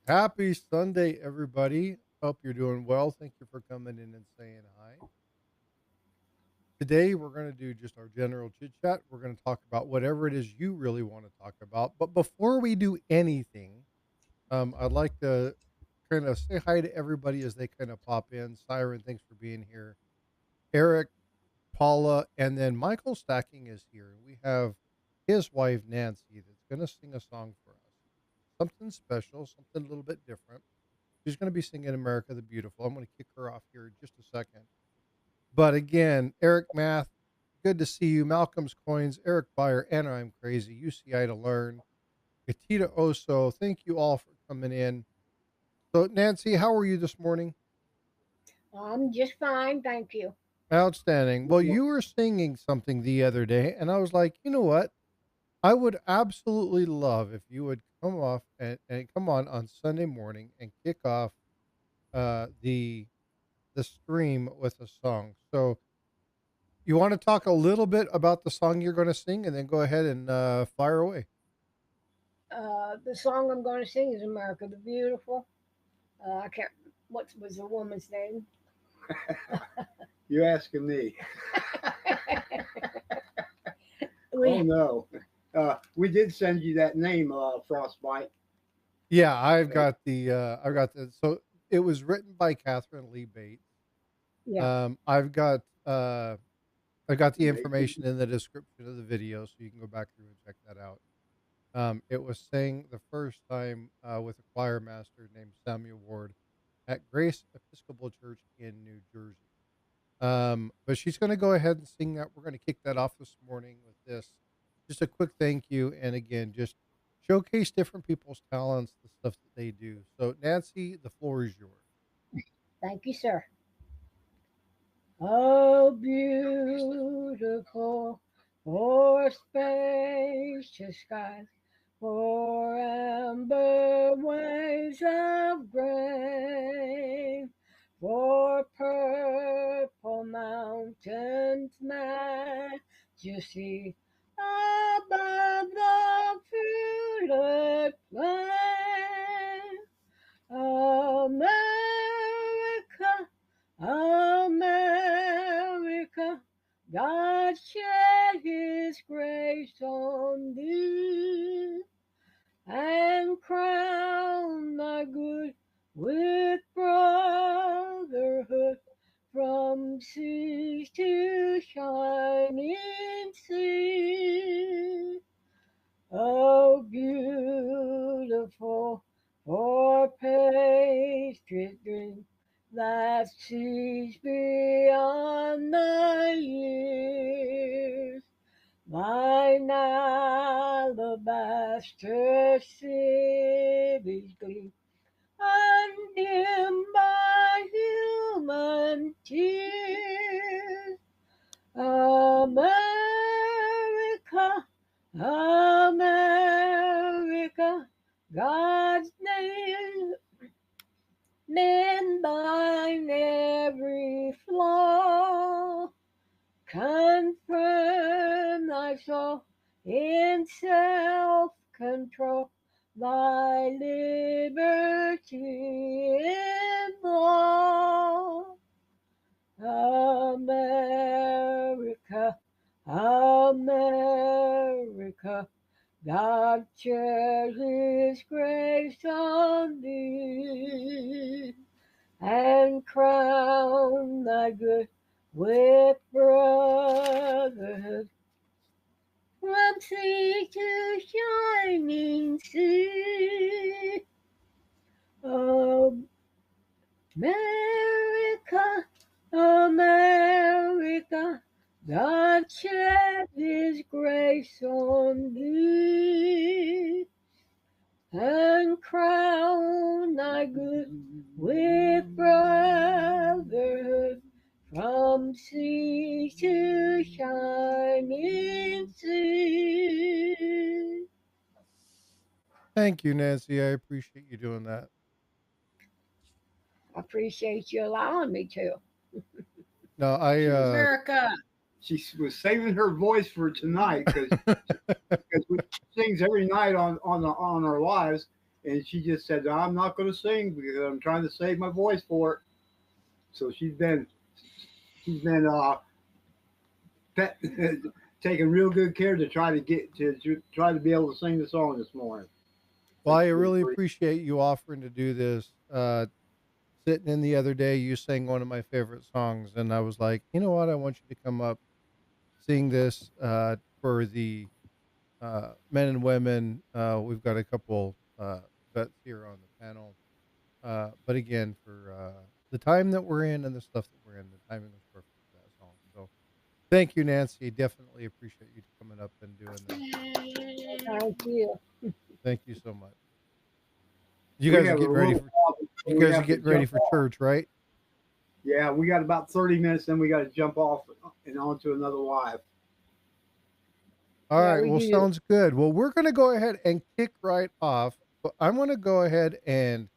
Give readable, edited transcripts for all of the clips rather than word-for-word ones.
Happy Sunday, everybody. Hope you're doing well. Thank you for coming in and saying hi. Today, we're going to do just our general chit chat. We're going to talk about whatever it is you really want to talk about. But before we do anything, I'd like to kind of say hi to everybody as they kind of pop in. Siren, thanks for being here. Eric, Paula, and then Michael Stacking is here. We have his wife, Nancy, that's going to sing a song for us. Something special, something a little bit different. She's going to be singing America the Beautiful. I'm going to kick her off here in just a second. But again, Eric Math, good to see you. Malcolm's Coins, Eric Byer, and I'm Crazy. UCI to Learn. Katita Oso, thank you all for coming in. So, Nancy, how are you this morning? I'm just fine, thank you. Outstanding. Well, you were singing something the other day, and I was like, you know what? I would absolutely love if you would come off and come on Sunday morning and kick off the stream with a song. So you want to talk a little bit about the song you're going to sing, and then go ahead and fire away. The song I'm going to sing is America the Beautiful. I can't, what was the woman's name? You're asking me. We, Oh no. We did send you that name, Frostbyte. Yeah, I've got the, so it was written by Katharine Lee Bates. yeah, I've got the information in the description of the video, so you can go back through and check that out. It was sang the first time with a choir master named Samuel Ward at Grace Episcopal Church in New Jersey. But she's going to go ahead and sing that. We're going to kick that off this morning with this. Just a quick thank you. And again, just showcase different people's talents, the stuff that they do. So, Nancy, the floor is yours. thank you, sir. Oh, beautiful, for spacious skies, for amber waves of grain, for purple mountains majesty above the fruited plain. America, America, God shed his grace on thee and crown thy good with brotherhood from sea to shining sea. Oh, beautiful for patriot dream that sees beyond the years. Thine alabaster cities gleam, undimmed by human tears. America, America, God's name, men thine every flaw, confirm thy soul in self-control, thy liberty in law. America, America, God shares his grace on thee and crown thy good with brotherhood from sea to shining sea. America, America, God shed his grace on thee and crown thy good with brotherhood from sea to shining sea. Thank you, Nancy. I appreciate you doing that. I appreciate you allowing me to. No, America. She was saving her voice for tonight because we sings every night on our lives. and she just said, "I'm not going to sing because I'm trying to save my voice for it." So she's been pet, taking real good care to try to try to be able to sing the song this morning. Well, I really appreciate you offering to do this. Sitting in the other day, you sang one of my favorite songs, and I was like, you know what? I want you to come up, sing this for the men and women. We've got a couple vets here on the panel. But again, for the time that we're in and the stuff that we're in, the timing was perfect for that song. So thank you, Nancy. Definitely appreciate you coming up and doing that. Thank you. Thank you so much. You We guys are have a getting ready little for while before you we guys are have to getting ready jump for off. church, right? Yeah, we got about 30 minutes, then we got to jump off and on to another live. All Yeah, right. we Well, do. sounds good. Well, we're going to go ahead and kick right off. But I'm going to go ahead and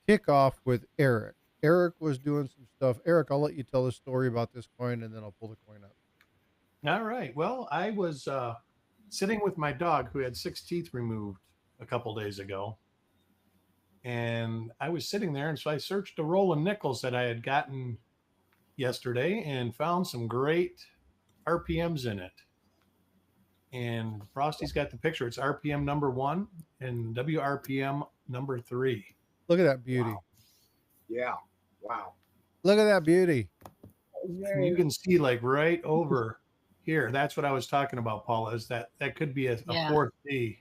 kick off with Eric. Eric was doing some stuff. Eric, I'll let you tell the story about this coin, and then I'll pull the coin up. All right. Well, I was sitting with my dog who had 6 teeth removed a couple days ago. And I was sitting there. And so I searched a roll of nickels that I had gotten yesterday and found some great RPMs in it. And Frosty's got the picture. It's RPM number 1 and WRPM number 3. Look at that beauty. Wow. Yeah. Wow. Look at that beauty. And you can see like right over here. That's what I was talking about, Paula, is that could be a fourth D.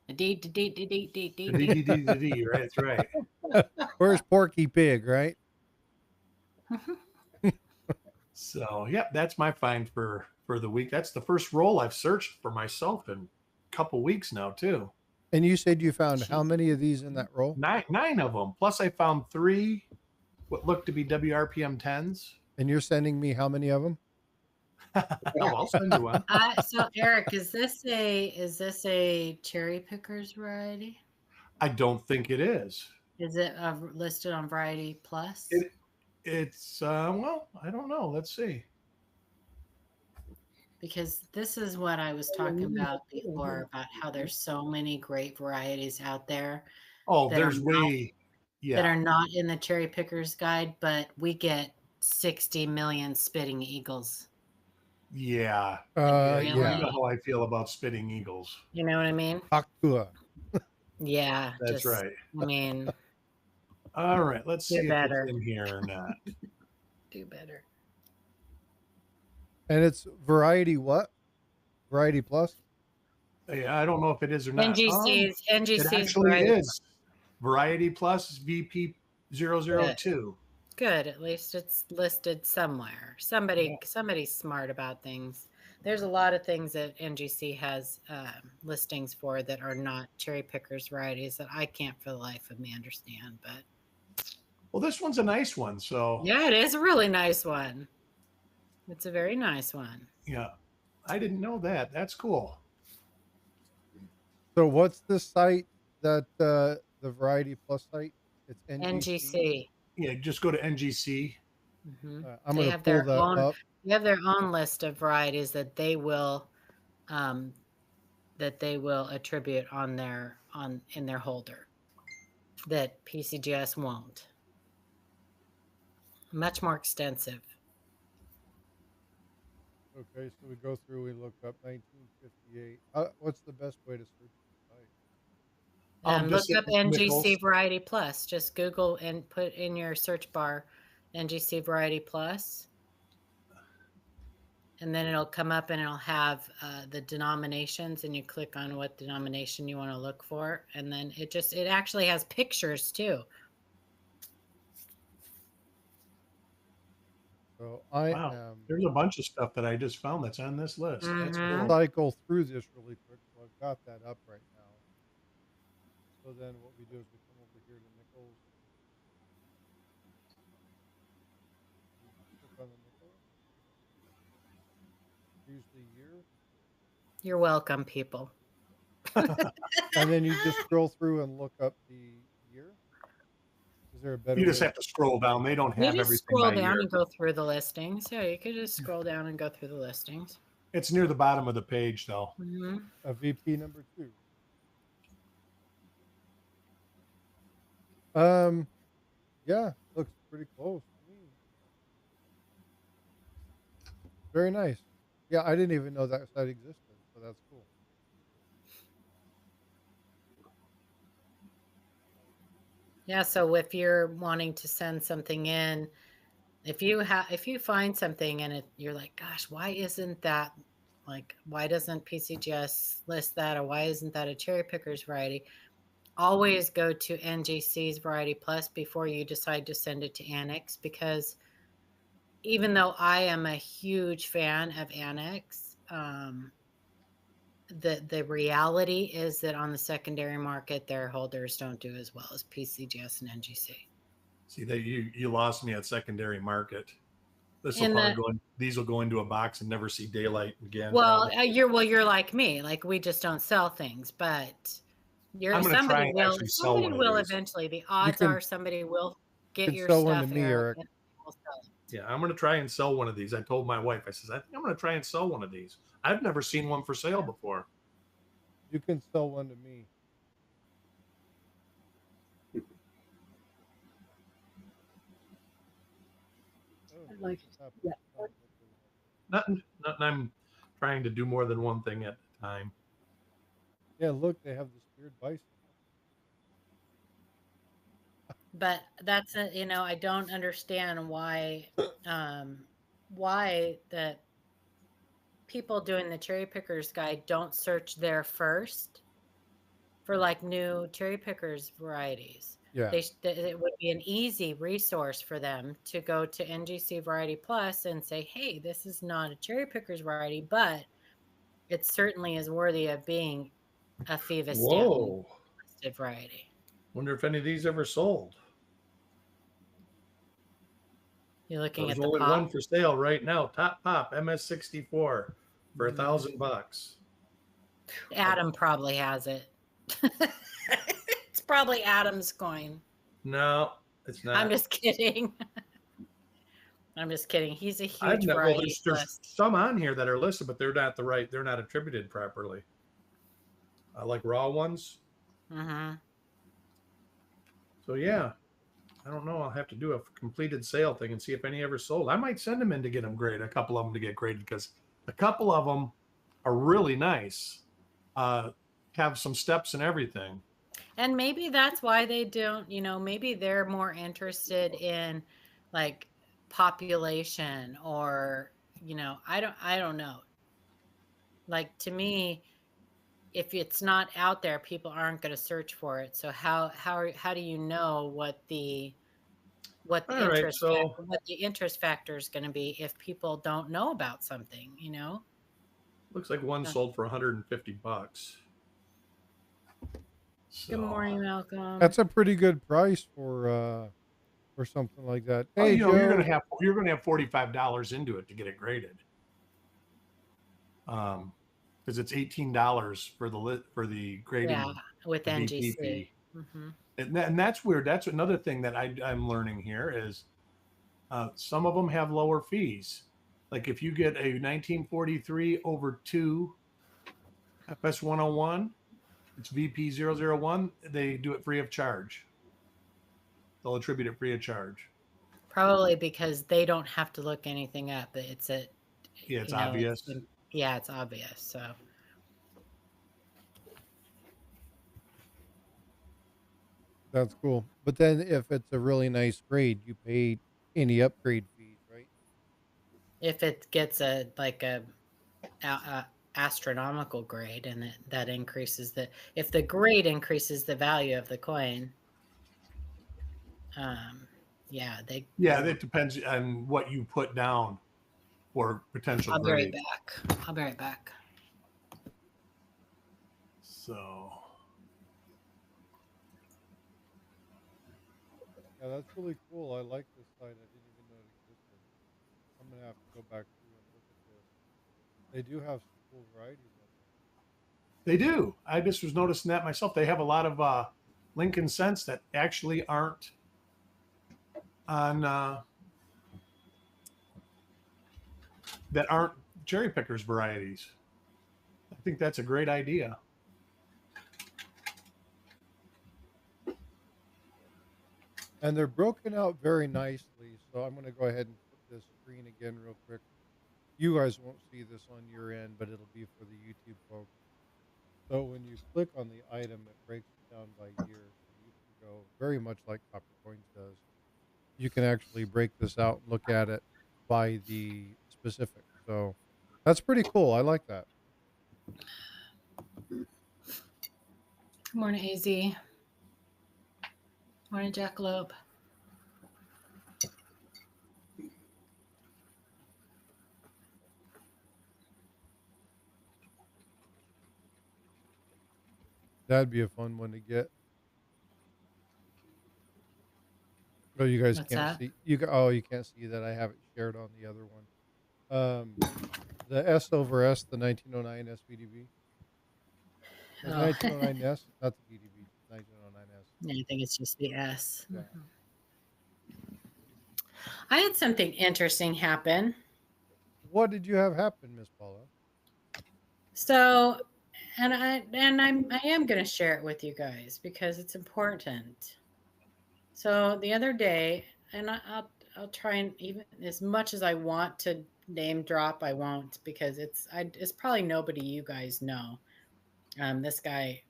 A D, D, D, D, D, D, D, D, D, D, D, D, right? That's right. Where's Porky Pig, right? So, yep, that's my find for the week. That's the first roll I've searched for myself in a couple weeks now, too. And you said you found how many of these in that roll? Nine of them. Plus, I found 3 what looked to be WRPM 10s. And you're sending me how many of them? I'll send you one. So, Eric, is this a cherry pickers variety? I don't think it is. Is it listed on Variety Plus? It's well, I don't know. Let's see. Because this is what I was talking about before, about how there's so many great varieties out there. Oh, there's way, that are not in the cherry pickers guide, but we get 60 million spitting eagles. Yeah. Yeah. You know how I feel about spitting eagles. You know what I mean? Akua. Yeah. That's right. I mean. All right. Let's see if better. it's in here or not. Do better. And it's Variety what? Variety Plus? Yeah, I don't know if it is or not. NGC's it actually Variety is. Variety Plus VP 002. Good. At least it's listed somewhere. Somebody's smart about things. There's a lot of things that NGC has listings for that are not cherry pickers varieties that I can't for the life of me understand. But well, this one's a nice one. So yeah, it is a really nice one. It's a very nice one. Yeah, I didn't know that. That's cool. So what's the site that the Variety Plus site? It's NGC. Yeah, just go to NGC. Mm-hmm. I'm going to pull that up. They have their own list of varieties that they will attribute in their holder that PCGS won't. Much more extensive. Okay, so we go through, we look up 1958. What's the best way to search the site? Look up NGC Variety Plus. Just Google and put in your search bar NGC Variety Plus. And then it'll come up and it'll have the denominations, and you click on what denomination you want to look for. And then it actually has pictures too. So there's a bunch of stuff that I just found that's on this list. Mm-hmm. That's cool. Cycle through this really quick. So I've got that up right now. So then what we do is we come over here to Nichols. Click on the Nichols. Choose the year. You're welcome, people. And then you just scroll through and look up the year. Is there a better You just have to scroll down. They don't have everything. You just scroll by down year. and go through the listings. Yeah, you could just scroll down and go through the listings. It's near the bottom of the page, though. Mm-hmm. a VP number 2? Yeah, looks pretty close to me. Very nice. Yeah, I didn't even know that site existed, so that's cool. Yeah, so if you're wanting to send something in, if you find something and you're like, gosh, why isn't that, like, why doesn't PCGS list that, or why isn't that a cherry pickers variety? Always go to NGC's Variety Plus before you decide to send it to Annex, because even though I am a huge fan of Annex, the reality is that on the secondary market, their holders don't do as well as PCGS and NGC. See that you lost me at secondary market. This will In probably the go in, these will go into a box and never see daylight again. well, probably. you're like me, like we just don't sell things, but I'm going to try and actually sell somebody one of will these. eventually. The You odds can are somebody will get can your sell one to stuff, me, Eric, Eric. and will sell it. Yeah, I'm going to try and sell one of these. I told my wife, I says, I think I'm going to try and sell one of these. I've never seen one for sale before. You can sell one to me. Oh, I'd like what's to. happening? Yeah. Oh, what doesn't happen? Nothing. I'm trying to do more than one thing at a time. Yeah, look, they have the speared bison. But that's I don't understand why the people doing the cherry pickers guide don't search there first for like new cherry pickers varieties. Yeah. It would be an easy resource for them to go to NGC Variety Plus and say, hey, this is not a cherry pickers variety, but it certainly is worthy of being a FIVA Stanton listed variety. Wonder if any of these ever sold. You're looking There's at the only pop. one for sale right now. Top Pop MS64 for $1,000. Adam probably has it. It's probably Adam's coin. No, it's not. I'm just kidding. I'm just kidding. He's a huge Well, variety. there's some on here that are listed, but they're not they're not attributed properly. Like raw ones. Mm-hmm. So yeah, I don't know. I'll have to do a completed sale thing and see if any ever sold. I might send them in to get them graded. A couple of them to get graded, because a couple of them are really nice. Have some steps and everything. And maybe that's why they don't, maybe they're more interested in like population, or, I don't know. Like, to me, if it's not out there, people aren't going to search for it. So how do you know what the interest factor is going to be if people don't know about something, Looks like one sold for $150. Good morning, Malcolm. That's a pretty good price for something like that. Hey, Joe, you're gonna have $45 into it to get it graded. Because it's $18 for the grading. Yeah, with NGC. Mm-hmm. And that's weird. That's another thing that I'm learning here is some of them have lower fees. Like if you get a 1943/2 FS 101, it's VP 001, they do it free of charge. They'll attribute it free of charge. Probably because they don't have to look anything up. It's obvious. It's obvious. So that's cool. But then if it's a really nice grade, you pay any upgrade fees, right? If it gets a astronomical grade, and that increases if the grade increases the value of the coin. It depends on what you put down for potential grade. I'll be right back. So yeah, that's really cool. I like this site. I didn't even know it existed. I'm gonna have to go back through and look at this. They do have some cool varieties on there. They do. I just was noticing that myself. They have a lot of Lincoln Cents that actually aren't on that aren't cherry pickers varieties. I think that's a great idea. and they're broken out very nicely. So I'm going to go ahead and put this screen again real quick. You guys won't see this on your end, but it'll be for the YouTube folks. So when you click on the item, it breaks it down by year. So you can go very much like Copper Coins does. You can actually break this out and look at it by the specific. So that's pretty cool. I like that. Good morning, AZ. Morning, Jackalope. That'd be a fun one to get. Oh, you guys What's can't that? see. You can't see that. I have it shared on the other one. The S over S, the 1909 SVDB. The 1909S, not the VDB, 1909S. Yeah, I think it's just the S. Yeah. I had something interesting happen. What did you have happen, Miss Paula? So, and I am going to share it with you guys because it's important. So the other day, and I'll try and, even as much as I want to name drop, I won't, because it's probably nobody you guys know. This guy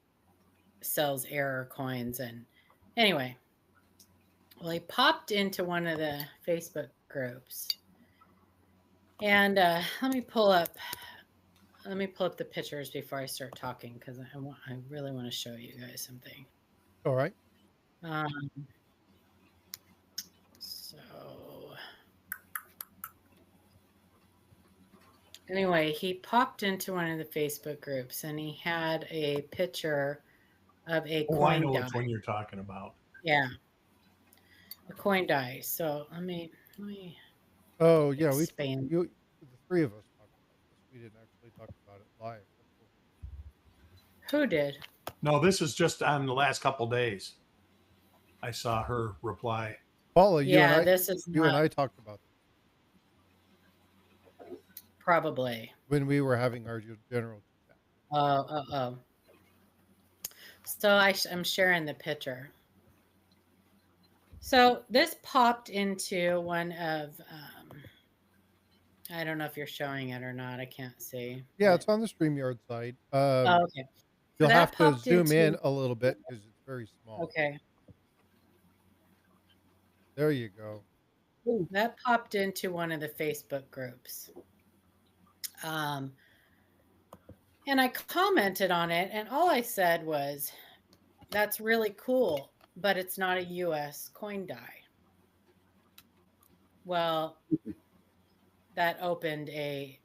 sells error coins, and anyway, well, he popped into one of the Facebook groups, and let me pull up the pictures before I start talking, because I really want to show you guys something. All right. So anyway, he popped into one of the Facebook groups, and he had a picture of a I coin know die. which one you're talking about. Yeah, a coin die. So let me. Oh yeah, expand. the three of us talked about this. We didn't actually talk about it live. Who did? No, this is just on the last couple days. I saw her reply. Paula, you and I talked about this. Probably when we were having our general chat. Oh. So I'm sharing the picture. So this popped into one of, I don't know if you're showing it or not. I can't see. Yeah, it's on the StreamYard side. Okay. You'll have to zoom in a little bit because it's very small. Okay. There you go. Ooh, that popped into one of the Facebook groups. And I commented on it, and all I said was, that's really cool, but it's not a U.S. coin die. Well, that opened a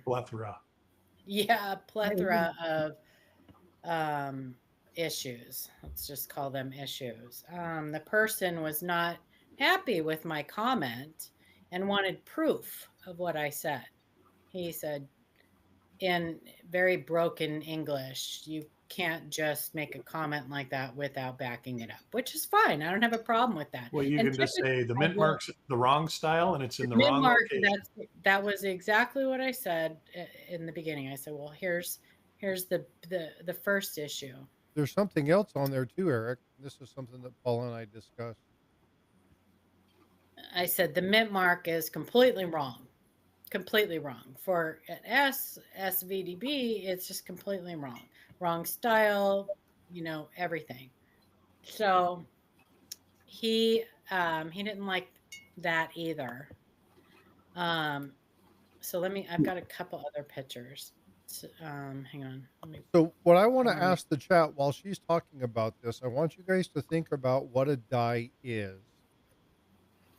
plethora. Yeah, a plethora of issues. Let's just call them issues. The person was not happy with my comment and wanted proof of what I said. He said, in very broken English, you can't just make a comment like that without backing it up, which is fine. I don't have a problem with that. Well, you can just say the mint mark's the wrong style and it's in the wrong location. That was exactly what I said in the beginning. I said, well, here's the first issue. There's something else on there too, Eric. This is something that Paula and I discussed. I said the mint mark is completely wrong. Completely wrong. For an SVDB, it's just completely wrong. Wrong style, everything. So he didn't like that either. So I've got a couple other pictures. Hang on. So what I want to ask the chat while she's talking about this, I want you guys to think about what a die is.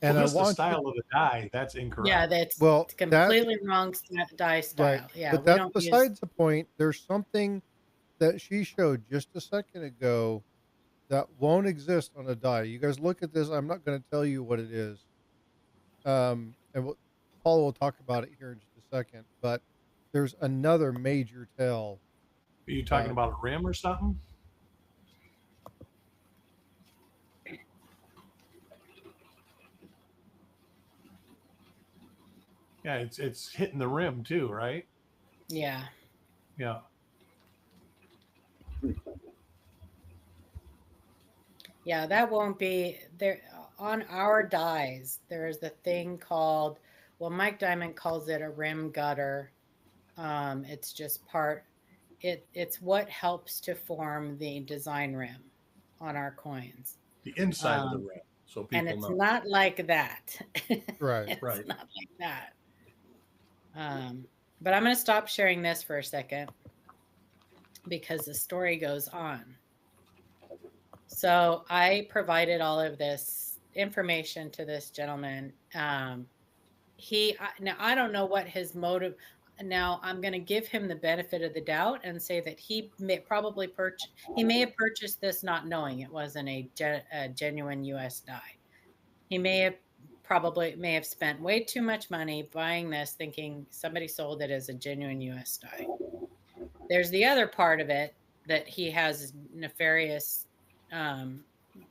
And I want the style of the die. That's incorrect. Yeah, that's completely wrong die style. Right. Yeah, but that's besides the point. There's something that she showed just a second ago that won't exist on a die. You guys look at this. I'm not going to tell you what it is. And Paul will talk about it here in just a second. But there's another major tell. Are you talking about a rim or something? Yeah, it's hitting the rim too, right? Yeah. Yeah. Yeah, that won't be there on our dies. There's the thing called, well, Mike Diamond calls it a rim gutter. It's just it's what helps to form the design rim on our coins. The inside of the Um, rim, so and people it's know. not like that. Right. It's Right. not like that. But I'm going to stop sharing this for a second because the story goes on. So I provided all of this information to this gentleman. Now I don't know what his motive. Now I'm going to give him the benefit of the doubt and say that he may have purchased this not knowing it wasn't a genuine U.S. die. He may have spent way too much money buying this, thinking somebody sold it as a genuine U.S. die. There's the other part of it that he has nefarious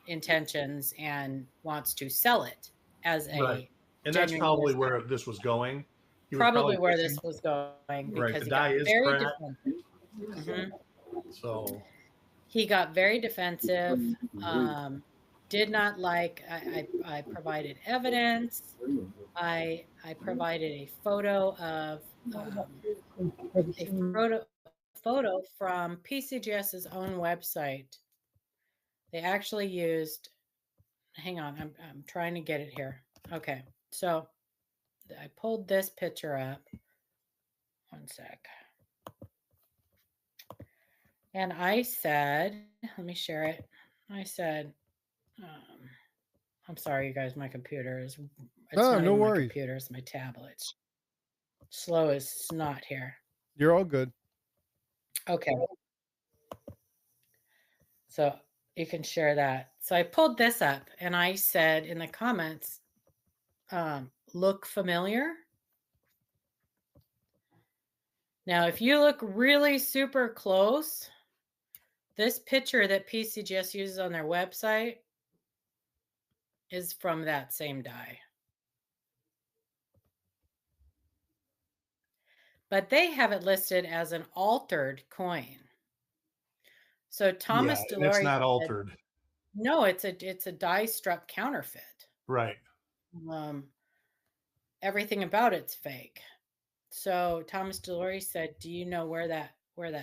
intentions and wants to sell it as a Right. And that's genuine probably US where this was going. He was probably where thinking, this was going right, because the he got die is very cracked. defensive. So He got very defensive. Did not like. I provided evidence. I provided a photo of a photo from PCGS's own website. They actually used. Hang on, I'm trying to get it here. Okay, so I pulled this picture up. One sec. And I said, let me share it. I said, I'm sorry, you guys, my computer is, it's not No even my worries. computer, it's my tablet. It's slow as snot here. You're all good. Okay. So you can share that. So I pulled this up and I said in the comments, look familiar? Now, if you look really super close, this picture that PCGS uses on their website is from that same die. But they have it listed as an altered coin. So Thomas yeah, it's Delory not said, altered. no, it's a die struck counterfeit. Right. Everything about it's fake. So Thomas Delory said, do you know where that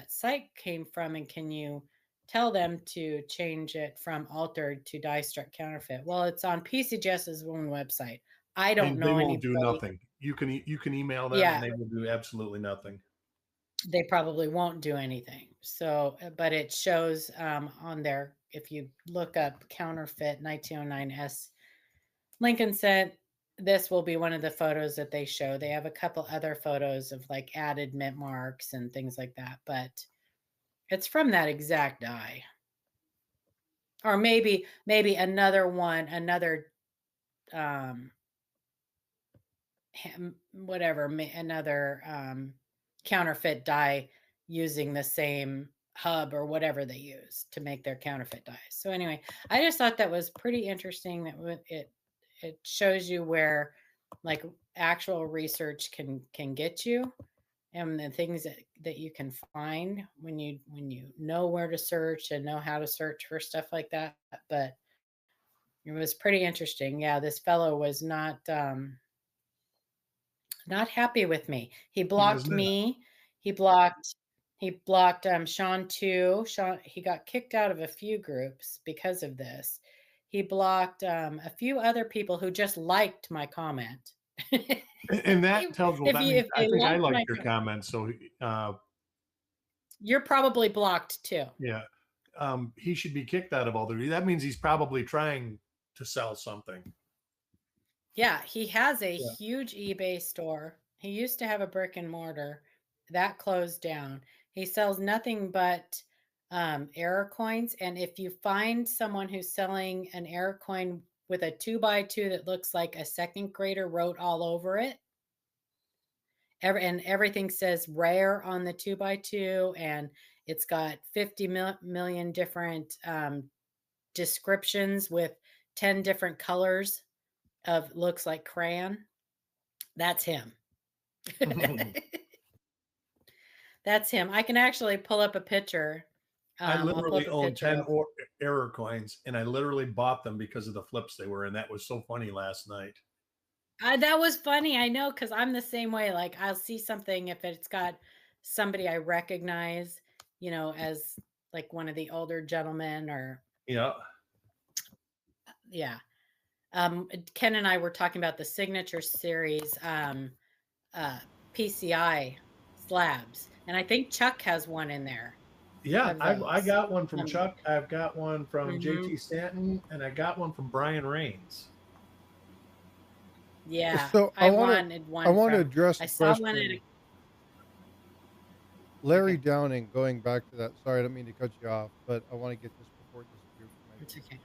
site came from, and can you tell them to change it from altered to die struck counterfeit? Well, it's on PCGS's own website. I don't And know they won't anybody. do nothing. You can email them, Yeah. and they will do absolutely nothing. They probably won't do anything. So, but it shows on there, if you look up counterfeit 1909S Lincoln sent, this will be one of the photos that they show. They have a couple other photos of like added mint marks and things like that, but it's from that exact die. Or maybe another one, another whatever, another counterfeit die using the same hub or whatever they use to make their counterfeit dies. So anyway, I just thought that was pretty interesting that it shows you where like actual research can get you, and the things that you can find when you know where to search and know how to search for stuff like that. But it was pretty interesting. Yeah, this fellow was not happy with me. He blocked me. He blocked Sean too. Sean, he got kicked out of a few groups because of this. He blocked a few other people who just liked my comment. And that tells, well, that means I think I liked your comment. So you're probably blocked too. Yeah. He should be kicked out of all the. That means he's probably trying to sell something. Yeah, he has a huge eBay store. He used to have a brick and mortar that closed down. He sells nothing but error coins. And if you find someone who's selling an error coin with a 2x2 that looks like a second grader wrote all over it, and everything says rare on the 2x2, and it's got 50 million different descriptions with 10 different colors of looks like crayon, that's him. That's him. I can actually pull up a picture I I'll literally put a own picture 10 up. error coins, and I literally bought them because of the flips they were in. That was so funny last night. That was funny. I know, because I'm the same way. Like, I'll see something if it's got somebody I recognize, as like one of the older gentlemen, or Yeah. yeah. Ken and I were talking about the signature series PCI slabs, and I think Chuck has one in there. Yeah, Of I those. got one from Chuck. I've got one from Mhm. JT Stanton, and I got one from Brian Rains. Yeah, So I wanted one I want to from. address I the saw one at question. a. Larry Okay, Downing, going back to that. Sorry, I don't mean to cut you off, but I want to get this before it disappears from my it's brain. okay.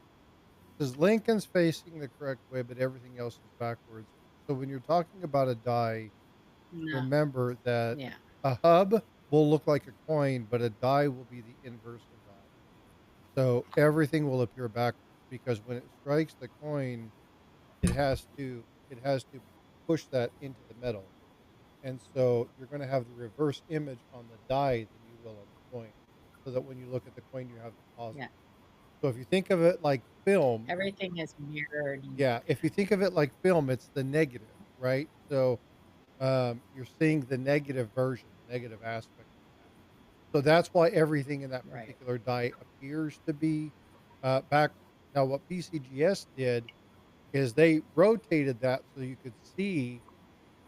Says Lincoln's facing the correct way, but everything else is backwards. So when you're talking about a die, No, remember that yeah, a hub will look like a coin, but a die will be the inverse of that. So everything will appear backwards because when it strikes the coin, it has to push that into the metal. And so you're going to have the reverse image on the die than you will on the coin. So that when you look at the coin, you have the yeah. positive. So if you think of it like film, Everything is mirrored. yeah, if you think of it like film, it's the negative, right? So you're seeing the negative version, the negative aspect of that. So that's why everything in that Right. particular die appears to be backwards. Now, what PCGS did is they rotated that so you could see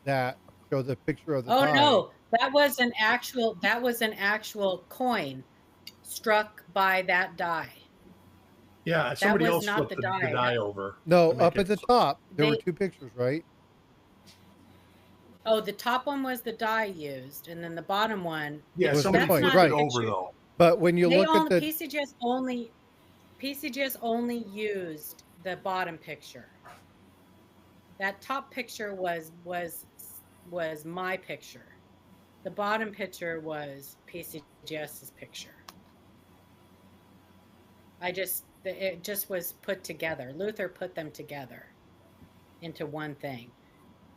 that, show the picture of the Oh die. no, that was an actual. That was an actual coin struck by that die. Yeah, That somebody was else not flipped the the die. die over No, to make up it. at the top, there were They. two pictures, right? Oh, the top one was the die used, and then the bottom one. Yeah, Was the somebody That's coin, flipped not it the right? over picture. though. But when you They look at all the PCGS only used the bottom picture. That top picture was my picture. The bottom picture was PCGS's picture. It just was put together. Luther put them together into one thing.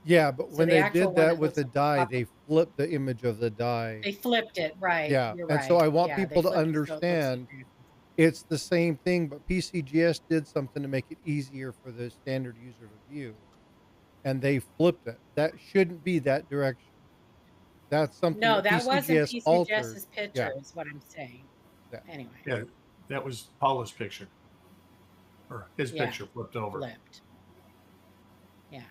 yeah, but So when the they actual did one that that with looks the like the die, top, they flipped the image of the die. they flipped it. Right. Yeah, You're and so right. I want Yeah, they people to flipped it so it looks understand like. it's the same thing, but PCGS did something to make it easier for the standard user to view, and they flipped it. That shouldn't be that direction. That's something No, that that wasn't PCGS altered. PCGS's picture, Yeah, is what I'm saying. yeah, Anyway, Yeah, that was Paula's picture, or his yeah, picture flipped over. flipped. Yeah.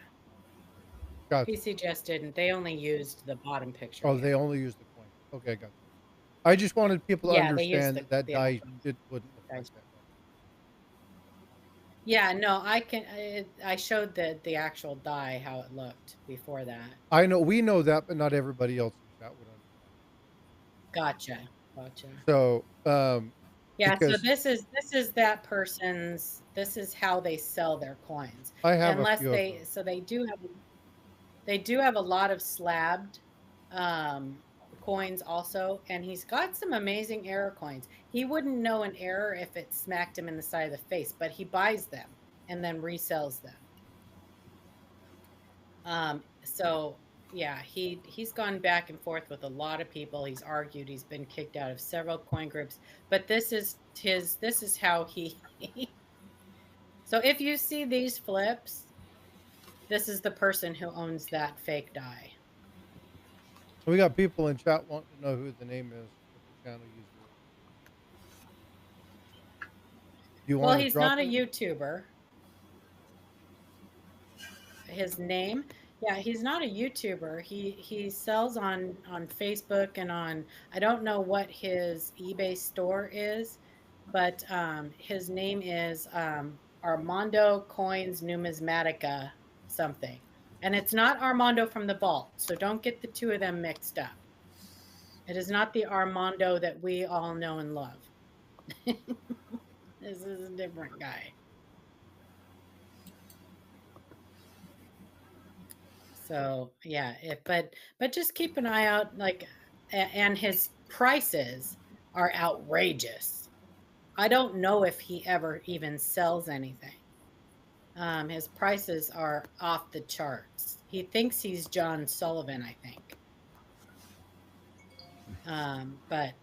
gotcha. PCGS didn't. They only used the bottom picture. Oh, Yeah. they only use the coin. Okay, gotcha. I just wanted people to Yeah, they used understand that that the die actual it wouldn't look like dice. that. Yeah, no, I showed the actual die how it looked before that. I know we know that, but not everybody else in chat would understand. Gotcha. Gotcha. So, Yeah, so because this is that person's, this is how they sell their coins. I have a Unless few of those. so they do have a lot of slabbed coins also, and he's got some amazing error coins. He wouldn't know an error if it smacked him in the side of the face, but he buys them and then resells them. So yeah, he's gone back and forth with a lot of people. He's argued. He's been kicked out of several coin groups. But this is how he. So if you see these flips, this is the person who owns that fake die. So we got people in chat wanting to know who the name is, what the channel user is. Do you Well, want to he's drop not a it? YouTuber. His name, yeah, he's not a YouTuber. He sells on Facebook and on, I don't know what his eBay store is, but his name is Armando Coins Numismatica something. And it's not Armando from the vault, so don't get the two of them mixed up. It is not the Armando that we all know and love. This is a different guy. So yeah, but just keep an eye out, like, and his prices are outrageous. I don't know if he ever even sells anything. His prices are off the charts. He thinks he's John Sullivan, I think. But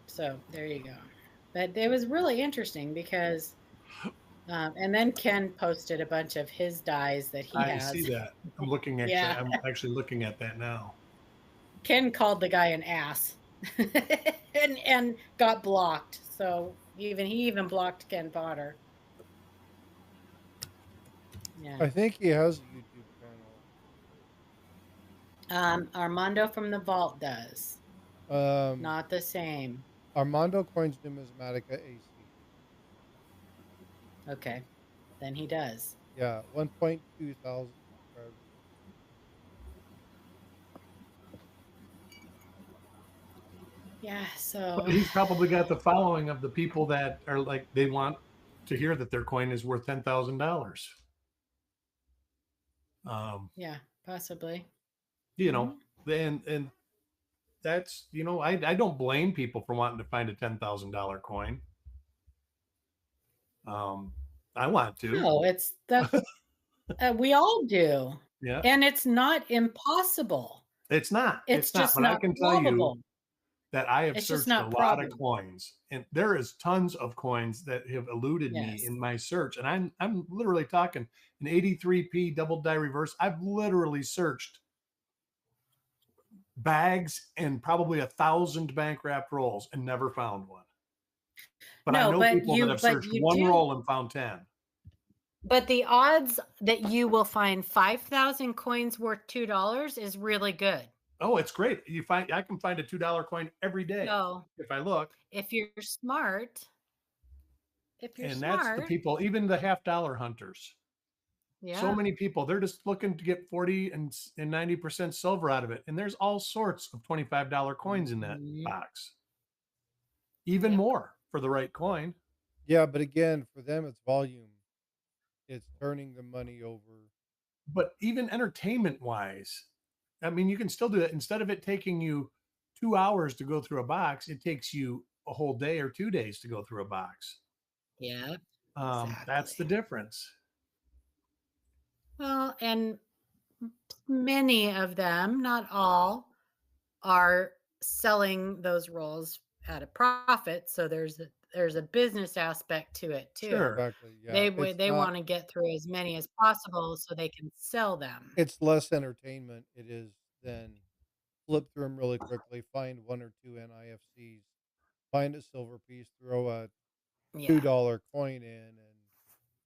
so there you go. But it was really interesting because, and then Ken posted a bunch of his dies that he I has. see that. I'm looking at. Yeah. I'm actually looking at that now. Ken called the guy an ass, and got blocked. So he even blocked Ken Potter. Yeah. I think he has a YouTube channel. Armando from the Vault does. Not the same. Armando Coins Numismatica AC. Okay, then he does. Yeah, 1.2 thousand subscribers. Yeah, so But he's probably got the following of the people that are like they want to hear that their coin is worth $10,000. Yeah, possibly. You know, and that's I don't blame people for wanting to find a $10,000 coin. I want to. No, it's the we all do. Yeah, and it's not impossible. it's not. It's just But not I can tell probable. you that I have It's just searched a not lot of probable. coins, and there is tons of coins that have eluded me Yes. in my search. And I'm literally talking an 83p double die reverse. I've literally searched bags and probably 1,000 bank wrapped rolls and never found one. But I No, know but people you- that have but searched you one do. roll and found 10. But the odds that you will find 5,000 coins worth $2 is really good. Oh, it's great. I can find a $2 coin every day So if I look. if you're smart, And that's the people, even the $50 hunters. yeah. So many people, they're just looking to get 40 and 90% silver out of it. And there's all sorts of $25 coins in that Mhm. box. Even Yep. more for the right coin. Yeah, but again, for them, it's volume. It's turning the money over. But even entertainment wise, I mean, you can still do it. Instead of it taking you 2 hours to go through a box, it takes you a whole day or 2 days to go through a box. Yeah. That's the difference. Well, and many of them, not all, are selling those rolls at a profit. So there's a business aspect to it too. Sure. Exactly. Yeah. They want to get through as many as possible so they can sell them. It's less entertainment. It is then flip through them really quickly, find one or two NIFCs, find a silver piece, throw a Yeah. $2 coin in, and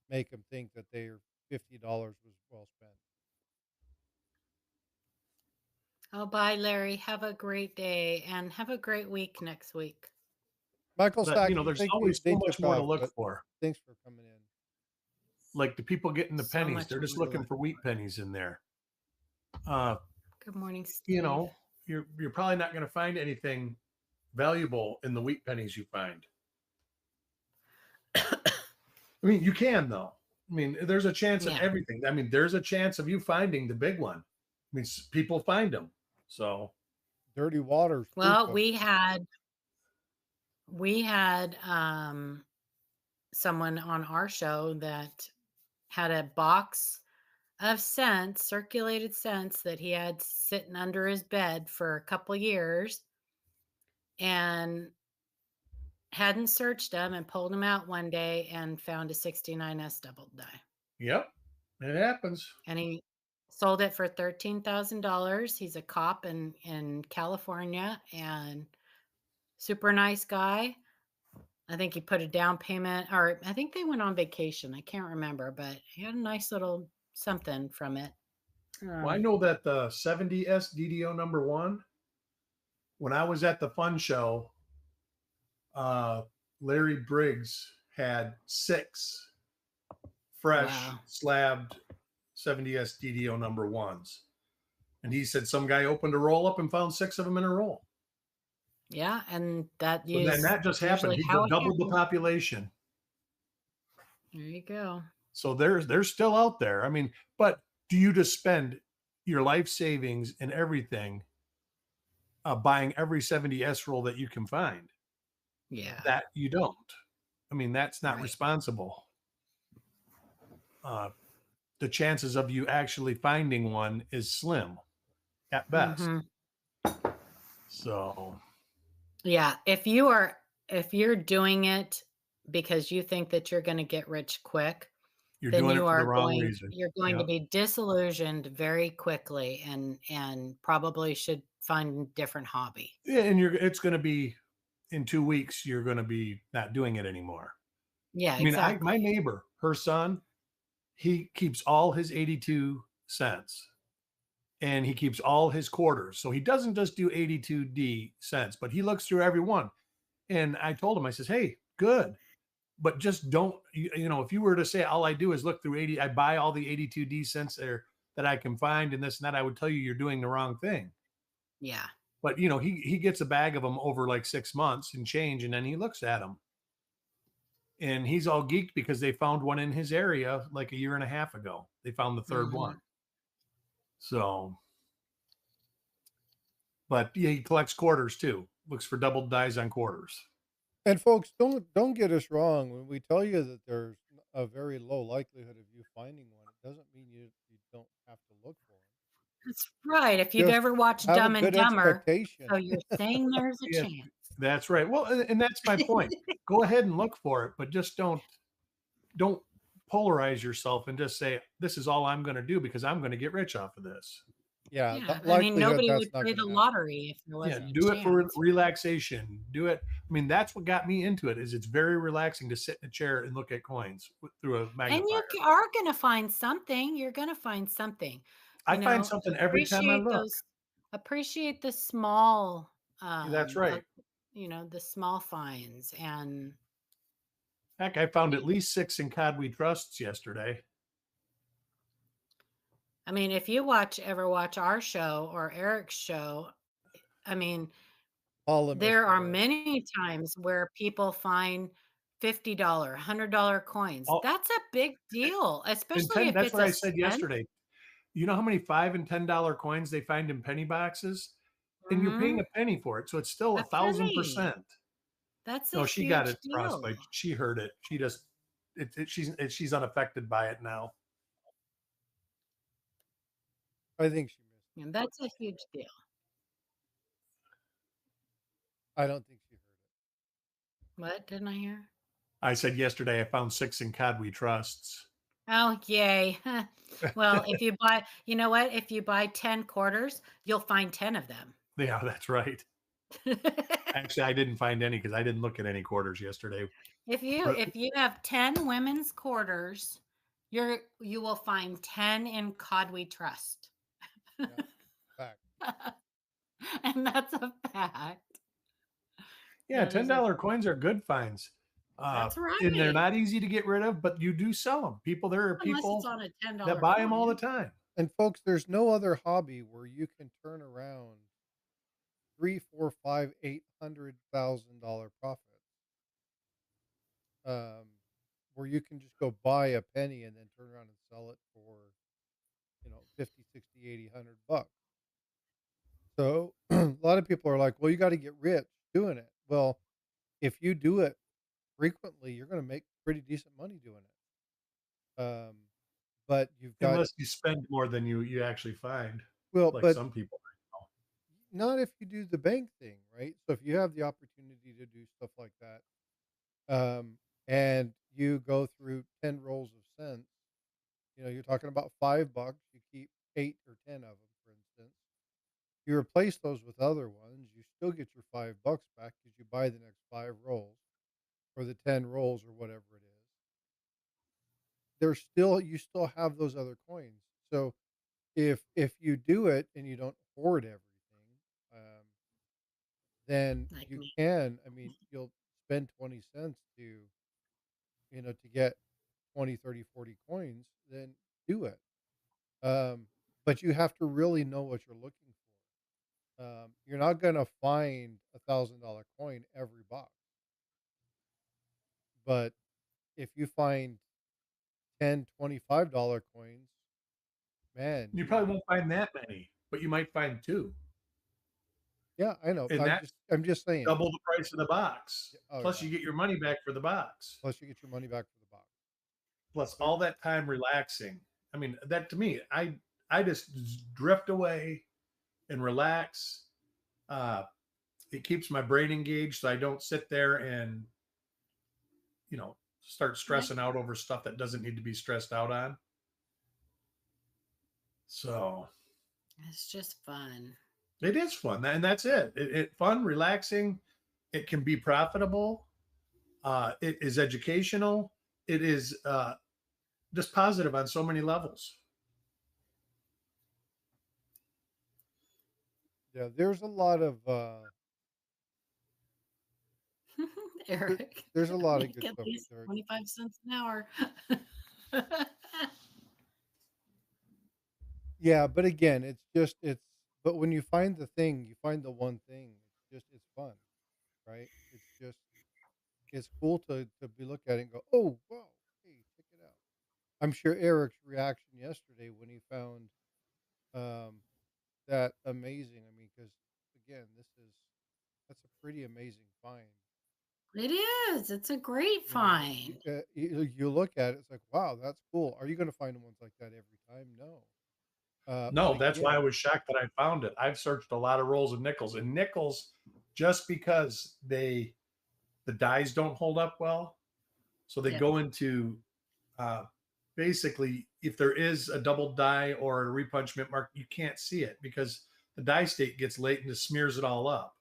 make them think that their $50 was well spent. Oh, bye, Larry. Have a great day and have a great week next week. Michael But, Sackey, there's thank you. always They so much took more to off, look but for. thanks for coming in. Like the people getting the So pennies, much they're just more to looking look for wheat pennies in there. Good morning, Steve. You're probably not going to find anything valuable in the wheat pennies you find. I mean, you can though. I mean, there's a chance of Yeah. everything. I mean, there's a chance of you finding the big one. I mean, people find them. So Dirty Waters. Well, we had someone on our show that had a box of cents, circulated cents, that he had sitting under his bed for a couple years and hadn't searched them, and pulled them out one day and found a 69S double die. yep, it happens. And he sold it for $13,000. He's a cop in California and super nice guy. I think he put a down payment, or I think they went on vacation. I can't remember, but he had a nice little something from it. Well, I know that the 70S DDO number 1, when I was at the fun show, Larry Briggs had 6 fresh Wow. slabbed 70S DDO number 1s. And he said some guy opened a roll up and found 6 of them in a roll. Yeah, and that So then that just happened. He doubled the population. There you go. So they're still out there. I mean, but do you just spend your life savings and everything buying every 70S roll that you can find? Yeah. That you don't. I mean, that's not Right. responsible. The chances of you actually finding one is slim at best. Mhm. So Yeah, if you are if you're doing it because you think that you're going to get rich quick, You're then doing you it for the are wrong going reason. you're going to Yep. be disillusioned very quickly and probably should find a different hobby. Yeah, and it's going to be in 2 weeks. You're going to be not doing it anymore. Yeah, I mean, exactly. my neighbor, her son, he keeps all his 82 cents and he keeps all his quarters. So he doesn't just do 82D cents, but he looks through every one. And I told him, I says, hey, good. But just don't, if you were to say, all I do is look through 80, I buy all the 82D cents there that I can find and this and that, I would tell you you're doing the wrong thing. Yeah. But, he gets a bag of them over like 6 months and change, and then he looks at them. And he's all geeked because they found one in his area like a year and a half ago. They found the third one. So, but yeah, he collects quarters too. Looks for double dies on quarters. And folks, don't get us wrong. When we tell you that there's a very low likelihood of you finding one, it doesn't mean you don't have to look for them. That's right. If you've Just ever watched have a Dumb and good Dumber, expectation. so you're saying there's a Yeah, chance. that's right. Well, and that's my point. Go ahead and look for it, but just don't polarize yourself and just say, this is all I'm going to do because I'm going to get rich off of this. Yeah, Yeah, the I mean, likelihood nobody that's would not play gonna the happen. lottery if there Yeah, wasn't a do it for chance. relaxation. Do it. I mean, that's what got me into it. Is it's very relaxing to sit in a chair and look at coins through a magnifier. And you are going to find something. You're going to find something. I find something every time I look. Appreciate the small. That's right. The small finds. And Heck, I found at least 6 in cod we trusts yesterday. I mean, if you ever watch our show or Eric's show, I mean, there are many times where people find $50, $100 coins. Oh, that's a big deal, especially if that's it's what a I said yesterday. You know how many $5 and $10 coins they find in penny boxes? And you're paying a penny for it. So it's still 1,000%. That's no, a she huge got it, deal. Frostbyte. She heard it. She just, she's unaffected by it now. I think she missed it. And that's a huge deal. I don't think she heard it. What didn't I hear? I said yesterday I found 6 in cod we trusts. Oh, yay. Well, if you buy, you know what? If you buy 10 quarters, you'll find 10 of them. Yeah, that's right. Actually, I didn't find any because I didn't look at any quarters yesterday. If you have 10 women's quarters, you will find 10 in cod we trust. Yeah, fact. And that's a fact. Yeah, $10 coins are good finds. That's right. And they're not easy to get rid of, but you do sell them. There are Unless people it's on a $10 that buy them all the coin. time. And folks, there's no other hobby where you can turn around $300,000, $400,000, $500,000, $800,000 profits. Where you can just go buy a penny and then turn around and sell it for, 50, 60, 80, $100. So a lot of people are like, well, you got to get rich doing it. Well, if you do it frequently, you're going to make pretty decent money doing it. But you've got, unless you spend more than you actually find. well, like but some people. not if you do the bank thing, right? So if you have the opportunity to do stuff like that, and you go through 10 rolls of cents, you're talking about $5. You keep 8 or 10 of them, for instance. You replace those with other ones, you still get your $5 back because you buy the next 5 rolls or the 10 rolls or whatever it is. You still have those other coins. So if you do it and you don't hoard everything, then Like you me. can. I mean, you'll spend 20 cents to get 20, 30, 40 coins, then do it. But you have to really know what you're looking for. You're not going to find $1,000 coin every box. But if you find $10, $25 coins, man, You probably won't find that many, but you might find 2. yeah, I know. And I'm just saying. Double the price of the box. Oh, Plus, yeah. you get your money back for the box. Plus, you get your money back for the box. Plus, all that time relaxing. I mean, that to me, I just drift away and relax. it keeps my brain engaged, so I don't sit there and start stressing out over stuff that doesn't need to be stressed out on. So It's just fun. it is fun, and that's it. It fun, relaxing. It can be profitable. It is educational. It is just positive on so many levels. Yeah, there's a lot of Eric, there's a lot of make good at stuff least there. 25 cents an hour. Yeah, but again, it's but when you find the thing, you find the one thing. It's fun, right? It's cool to be look at it and go, oh wow, hey, check it out. I'm sure Eric's reaction yesterday when he found um that amazing. I mean, because again, that's a pretty amazing find. It is. It's a great You know, find. you look at it, it's like, wow, that's cool. Are you going to find ones like that every time? No. But No, that's why I again, was shocked that I found it. I've searched a lot of rolls of nickels, and nickels, just because the dies don't hold up well, so they Yep. go into uh, basically, if there is a double die or a repunch mint mark, you can't see it because the die state gets late and just smears it all up.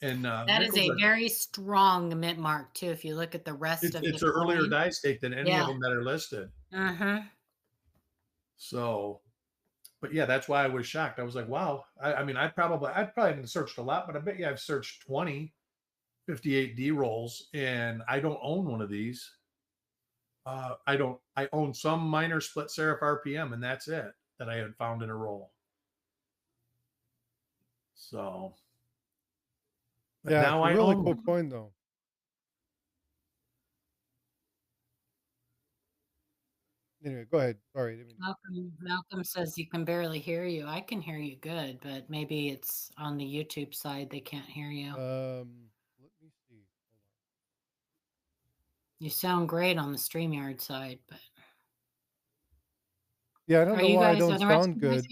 And That is nickels a very strong mint mark too. If you look at the rest of it's the an earlier coin. die state than any Yeah. of them that are listed. Uh-huh. So, but yeah, that's why I was shocked. I was like, wow. I mean, I'd probably haven't searched a lot, but I bet you I've searched 20 58D rolls, and I don't own one of these. I own some minor split serif RPM, and that's it that I had found in a roll. So, but yeah, now it's a I really own cool them. coin though. Anyway, go ahead. Sorry, I didn't mean Malcolm says you can barely hear you. I can hear you good, but maybe it's on the YouTube side they can't hear you. let me see. Hold on. You sound great on the StreamYard side, but Yeah, I don't are know you why I guys don't are the rest sound of you guys good.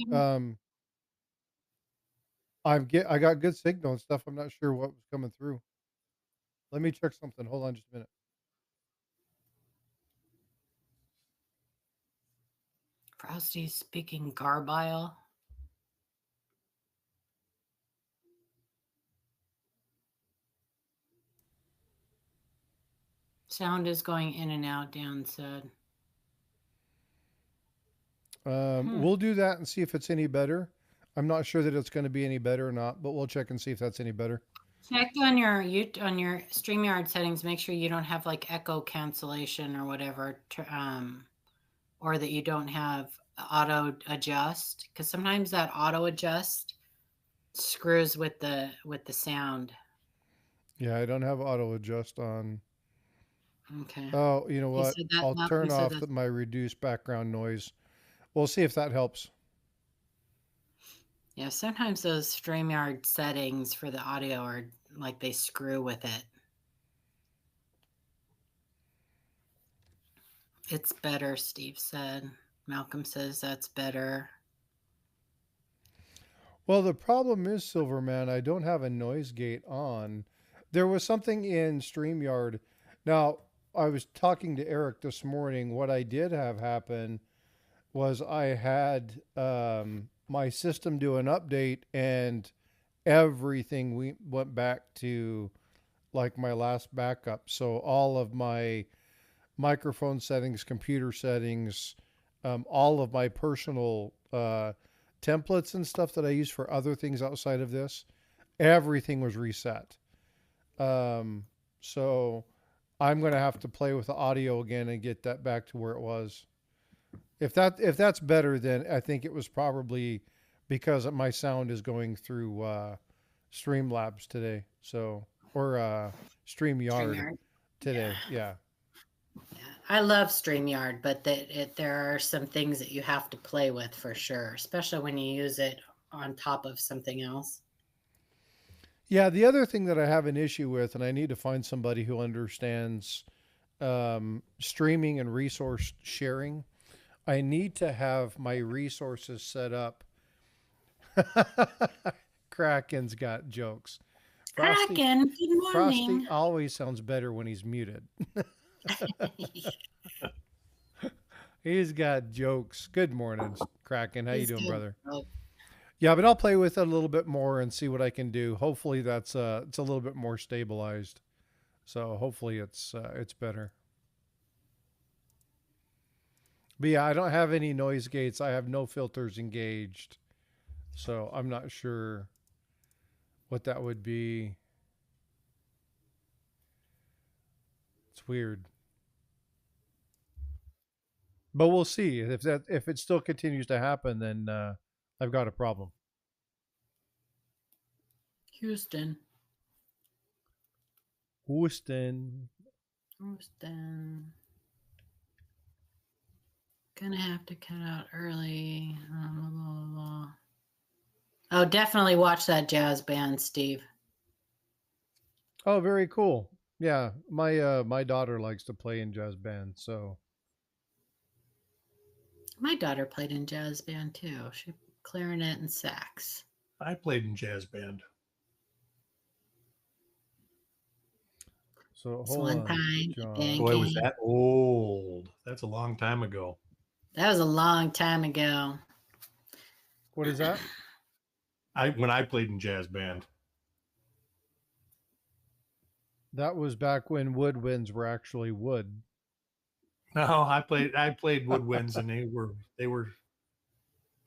hearing? I got good signal and stuff. I'm not sure what was coming through. Let me check something. Hold on just a minute. Frosty's speaking garbile. Sound is going in and out, Dan said. We'll do that and see if it's any better. I'm not sure that it's going to be any better or not, but we'll check and see if that's any better. Check on your StreamYard settings. Make sure you don't have like echo cancellation or whatever, or that you don't have auto adjust, because sometimes that auto adjust screws with the sound. Yeah, I don't have auto adjust on. Okay. Oh, you know what? I'll turn off that. my reduced background noise. We'll see if that helps. Yeah, sometimes those StreamYard settings for the audio are like they screw with it. It's better, Steve said. Malcolm says that's better. Well, the problem is, Silverman, I don't have a noise gate on. There was something in StreamYard. Now, I was talking to Eric this morning. What I did have happen was I had my system do an update and everything went back to like my last backup. So all of my microphone settings, computer settings, all of my personal templates and stuff that I use for other things outside of this, everything was reset. So I'm going to have to play with the audio again and get that back to where it was. If that's better, then I think it was probably because my sound is going through Streamlabs today. So, or StreamYard today. Yeah. I love StreamYard, but there are some things that you have to play with for sure, especially when you use it on top of something else. Yeah, the other thing that I have an issue with, and I need to find somebody who understands streaming and resource sharing, I need to have my resources set up. Kraken's got jokes. Kraken, good Frosty morning. always sounds better when he's muted. He's got jokes. Good morning, Kraken. How you doing, brother? Yeah, but I'll play with it a little bit more and see what I can do. Hopefully that's it's a little bit more stabilized. So hopefully it's better. But yeah, I don't have any noise gates. I have no filters engaged. So I'm not sure what that would be. It's weird. But we'll see. If it still continues to happen, then I've got a problem. Houston. Gonna have to cut out early. Blah, blah, blah. Oh, definitely watch that jazz band, Steve. Oh, very cool. Yeah, my daughter likes to play in jazz band, so My daughter played in jazz band too. She clarinet and sax. I played in jazz band. So It's hold one on, time. John. Boy, was that old. That's a long time ago. That was a long time ago. What is that? When I played in jazz band. That was back when woodwinds were actually wood. No, I played woodwinds and they were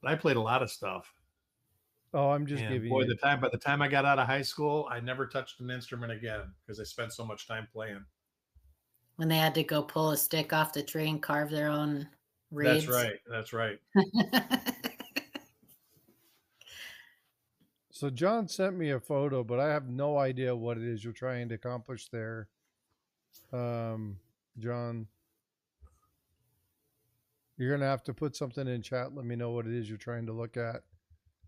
but I played a lot of stuff. Oh, I'm just And giving boy, you. by the time I got out of high school, I never touched an instrument again because I spent so much time playing. When they had to go pull a stick off the tree and carve their own reeds. That's right. So John sent me a photo, but I have no idea what it is you're trying to accomplish there. John, you're gonna have to put something in chat. Let me know what it is you're trying to look at.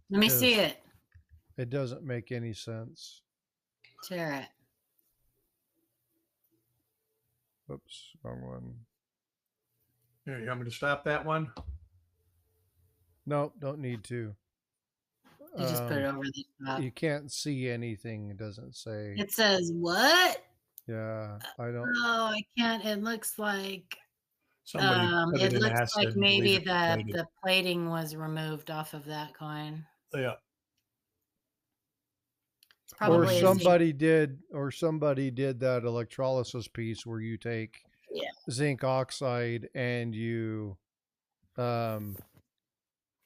Let me see it. It doesn't make any sense. Share it. Oops, wrong one. Here, you want me to stop that one? No, don't need to. You just put it over the top. You can't see anything. It doesn't say. It says what? Yeah, I don't. Oh, I can't. It looks like Somebody put it in looks acid like and maybe believed it the plating was removed off of that coin. Yeah. It's probably somebody did that electrolysis piece where you take zinc oxide and you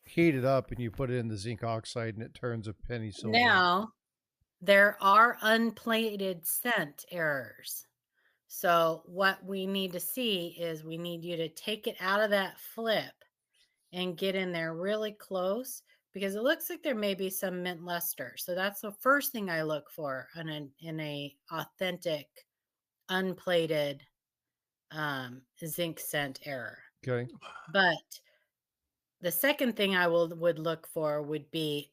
heat it up and you put it in the zinc oxide and it turns a penny silver. Now, there are unplated scent errors. So what we need to see is we need you to take it out of that flip and get in there really close because it looks like there may be some mint luster. So that's the first thing I look for in a authentic, unplated zinc scent error. Okay. But the second thing I would look for would be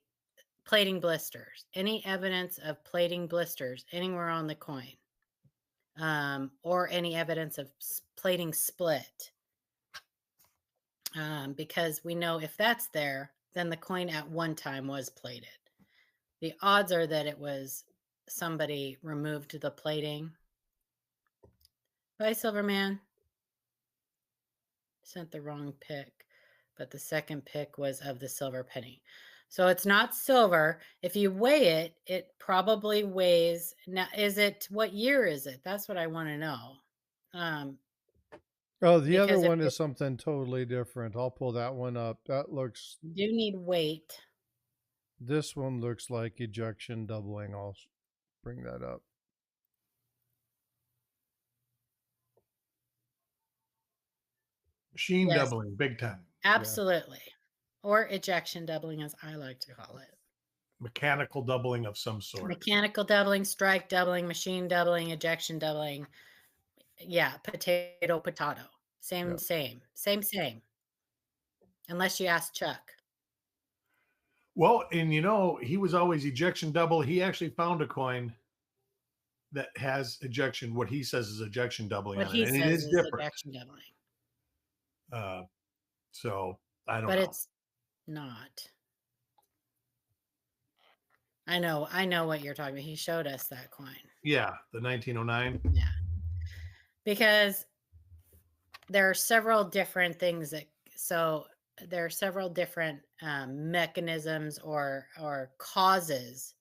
plating blisters. Any evidence of plating blisters anywhere on the coin, or any evidence of plating split. Because we know if that's there, then the coin at one time was plated. The odds are that it was somebody removed the plating. Bye, Silverman. Sent the wrong pick, but the second pick was of the silver penny. So it's not silver. If you weigh it, it probably weighs. Now, what year is it? That's what I want to know. The other one is something totally different. I'll pull that one up. That looks. You need weight. This one looks like ejection doubling. I'll bring that up. Machine doubling, big time. Absolutely. Yeah. Or ejection doubling, as I like to call it. Mechanical doubling of some sort. Mechanical doubling, strike doubling, machine doubling, ejection doubling. Yeah, potato. Same. Unless you ask Chuck. Well, and he was always ejection double. He actually found a coin that has ejection, what he says is ejection doubling on it. And it is different. Ejection doubling. So I don't know. But it's not. I know what you're talking about. He showed us that coin. Yeah, the 1909. Yeah. Because there are several different things there are several different mechanisms or causes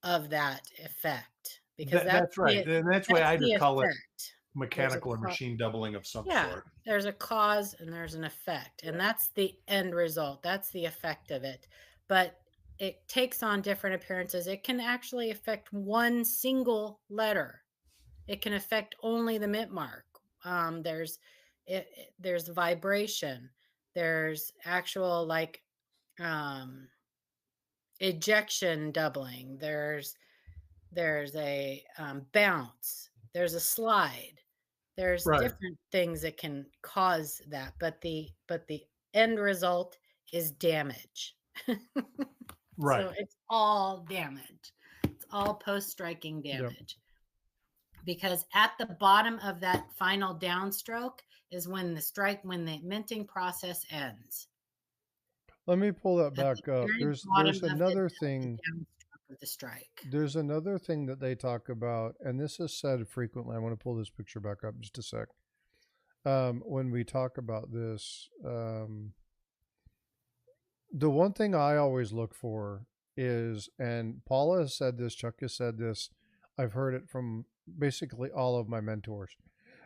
of that effect. Because That's right. And that's why I just call it effect. mechanical or machine doubling of some sort. There's a cause and there's an effect, and that's the end result. That's the effect of it. But it takes on different appearances. It can actually affect one single letter. It can affect only the mint mark. There's vibration. There's actual ejection doubling. There's a bounce. There's a slide. There's different things that can cause that, but the end result is damage. Right. So it's all damage. It's all post-striking damage. Because at the bottom of that final downstroke is when the minting process ends. Let me pull that back up. There's another thing. The strike. There's another thing that they talk about, and this is said frequently. I want to pull this picture back up just a sec. When we talk about this, the one thing I always look for is, and Paula has said this, Chuck has said this, I've heard it from basically all of my mentors.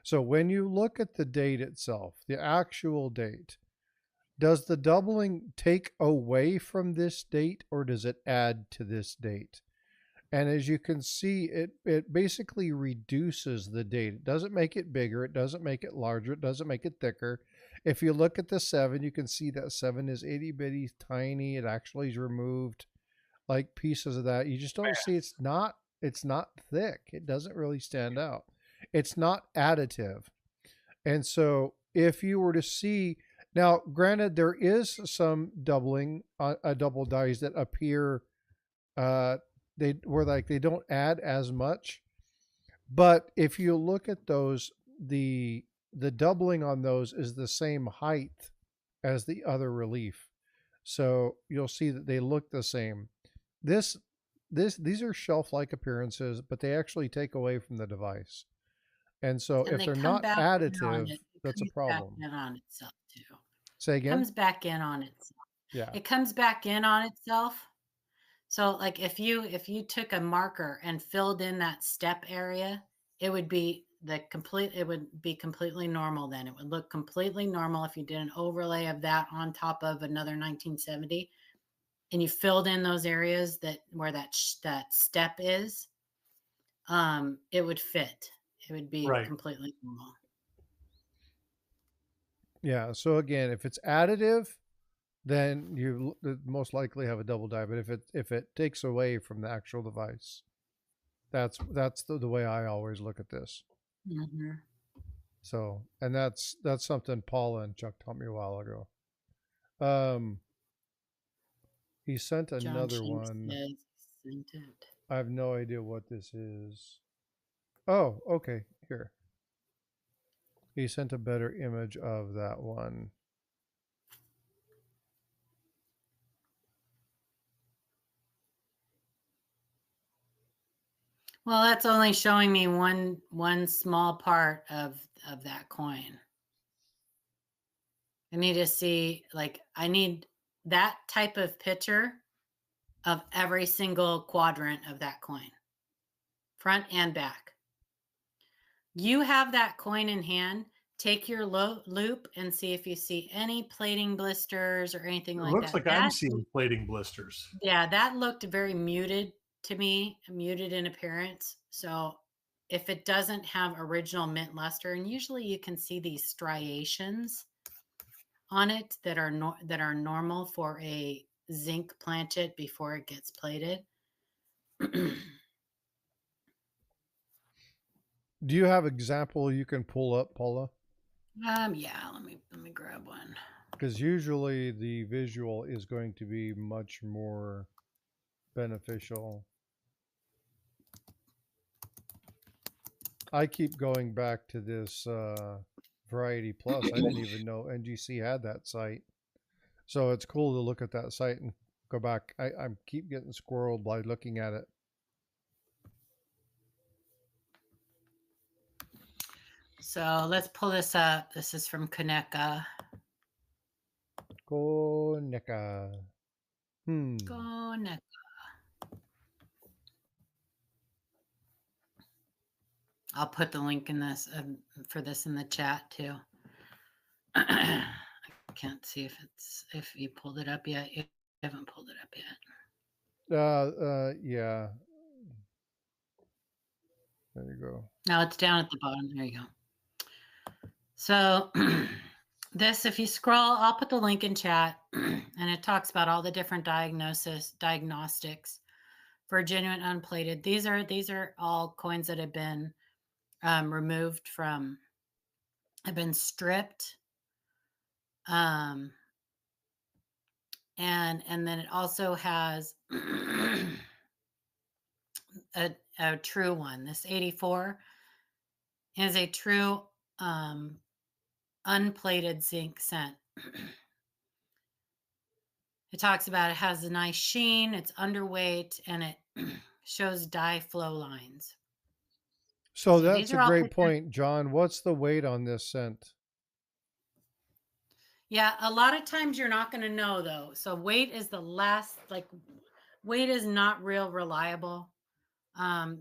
So when you look at the date itself, the actual date, does the doubling take away from this date or does it add to this date? And as you can see, it basically reduces the date. It doesn't make it bigger. It doesn't make it larger. It doesn't make it thicker. If you look at the 7, you can see that 7 is itty bitty tiny. It actually is removed like pieces of that. You just don't see it's not thick. It doesn't really stand out. It's not additive. And so if you were to see, now granted, there is some doubling, double dies that appear, they don't add as much. But if you look at those, the doubling on those is the same height as the other relief. So you'll see that they look the same. These are shelf-like appearances, but they actually take away from the device. And so if they're not additive, that's a problem. It comes back in on itself too. Say again? It comes back in on itself. Yeah. It comes back in on itself. So like if you took a marker and filled in that step area, it would be completely normal then. It would look completely normal if you did an overlay of that on top of another 1970 and you filled in those areas where that step is, it would fit. It would be completely normal. Yeah. So again, if it's additive, then you most likely have a double die. But if it takes away from the actual device, that's the way I always look at this. Mm-hmm. So, and that's something Paula and Chuck taught me a while ago. He sent another one. I have no idea what this is. Oh, okay. Here. He sent a better image of that one. Well, that's only showing me one small part of that coin. I need to see, I need that type of picture of every single quadrant of that coin, front and back. You have that coin in hand. Take your loop and see if you see any plating blisters or anything like that. It looks like I'm seeing plating blisters. Yeah, that looked very muted to me, muted in appearance. So if it doesn't have original mint luster, and usually you can see these striations on it that are normal for a zinc planchet before it gets plated. Do you have example you can pull up, Paula? Yeah, let me grab one. Because usually the visual is going to be much more beneficial. I keep going back to this Variety Plus. I didn't even know NGC had that site. So it's cool to look at that site and Go back. I'm keep getting squirreled by looking at it. So let's pull this up. This is from Kaneka. Koneka. Kaneka. I'll put the link in this for this in the chat too. I can't see if you pulled it up yet. You haven't pulled it up yet. Yeah. There you go. No, it's down at the bottom. There you go. So this, if you scroll, I'll put the link in chat, and it talks about all the different diagnostics for genuine unplated. These are all coins that have been removed from, have been stripped. And then it also has a true one. This 84 is a true unplated zinc cent. It talks about it has a nice sheen, it's underweight, and it shows dye flow lines. So that's a great point, John. What's the weight on this cent? Yeah, a lot of times you're not going to know though. So weight is the last, weight is not real reliable.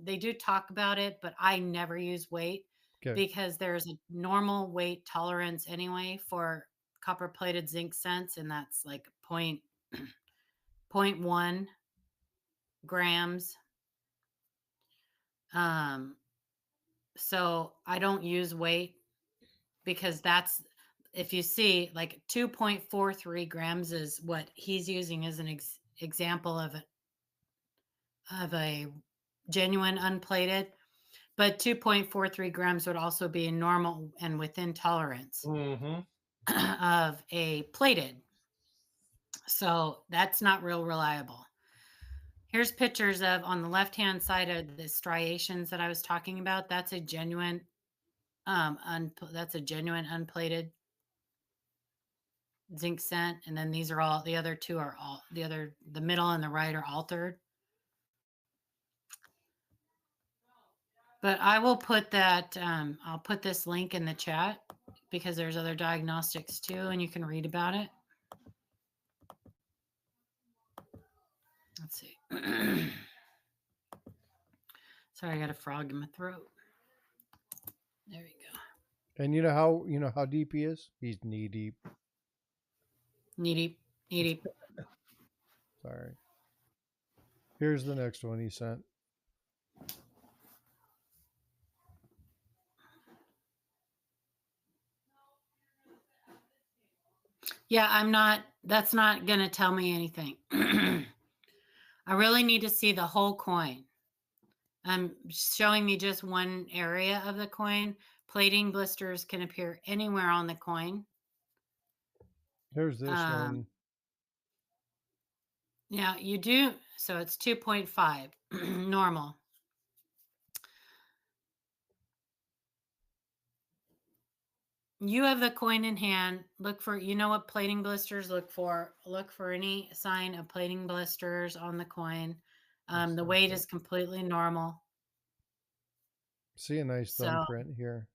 They do talk about it, but I never use weight because there's a normal weight tolerance anyway for copper plated zinc cents, and that's like 0.1 grams. So I don't use weight because that's, if you see, like 2.43 grams is what he's using as an example of a genuine unplated, but 2.43 grams would also be normal and within tolerance of a plated. So that's not real reliable. Here's pictures of, on the left-hand side of the striations that I was talking about. That's a genuine, unplated zinc cent. And then these are all, the other two are all, the middle and the right are altered. But I will put that, I'll put this link in the chat because there's other diagnostics too, and you can read about it. Let's see. Sorry, I got a frog in my throat. There you go. And you know how deep he is? He's knee deep. Knee deep. Knee deep. Sorry. Here's the next one he sent. Yeah, that's not going to tell me anything. I really need to see the whole coin. Showing me just one area of the coin. Plating blisters can appear anywhere on the coin. Here's this one. Yeah, you do. So it's 2.5 normal. You have the coin in hand. Look for, you know what plating blisters look for. Look for any sign of plating blisters on the coin. The weight is completely normal. See a nice thumbprint here.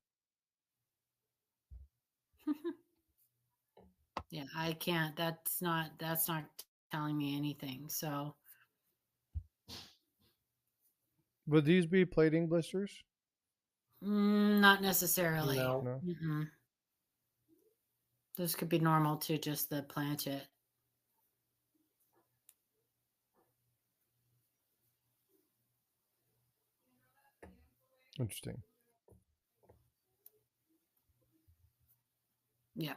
Yeah, I can't. That's not telling me anything. So would these be plating blisters? Not necessarily. No. Those could be normal to just the planchet. Interesting. Yeah.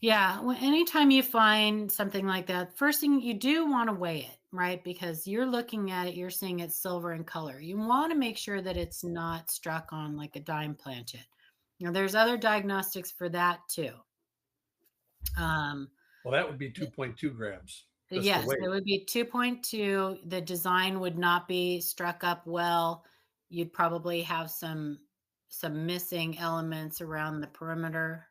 Yeah. Well, anytime you find something like that, first thing you do want to weigh it, right? Because you're looking at it, you're seeing it's silver in color. You want to make sure that it's not struck on like a dime planchet. You know, there's other diagnostics for that too. Well, that would be 2.2 grams. Yes, it would be 2.2. The design would not be struck up well. You'd probably have some missing elements around the perimeter.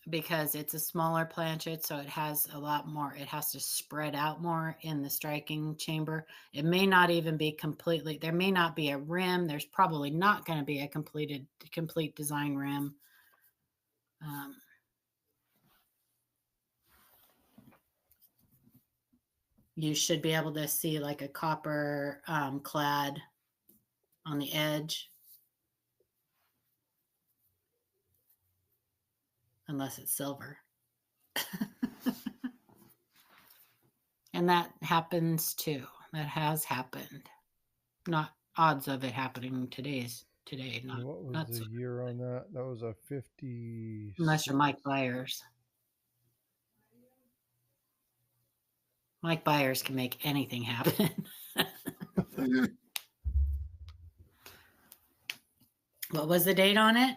because it's a smaller planchet, so it has a lot more. It has to spread out more in the striking chamber. It may not even be completely. There may not be a rim. There's probably not going to be a complete design rim. You should be able to see like a copper clad on the edge, unless it's silver. And that happens too. That has happened. Not odds of it happening today. Not, What was not the so, year on that? That was a 50. unless you're Mike Byers. Mike Byers can make anything happen. What was the date on it?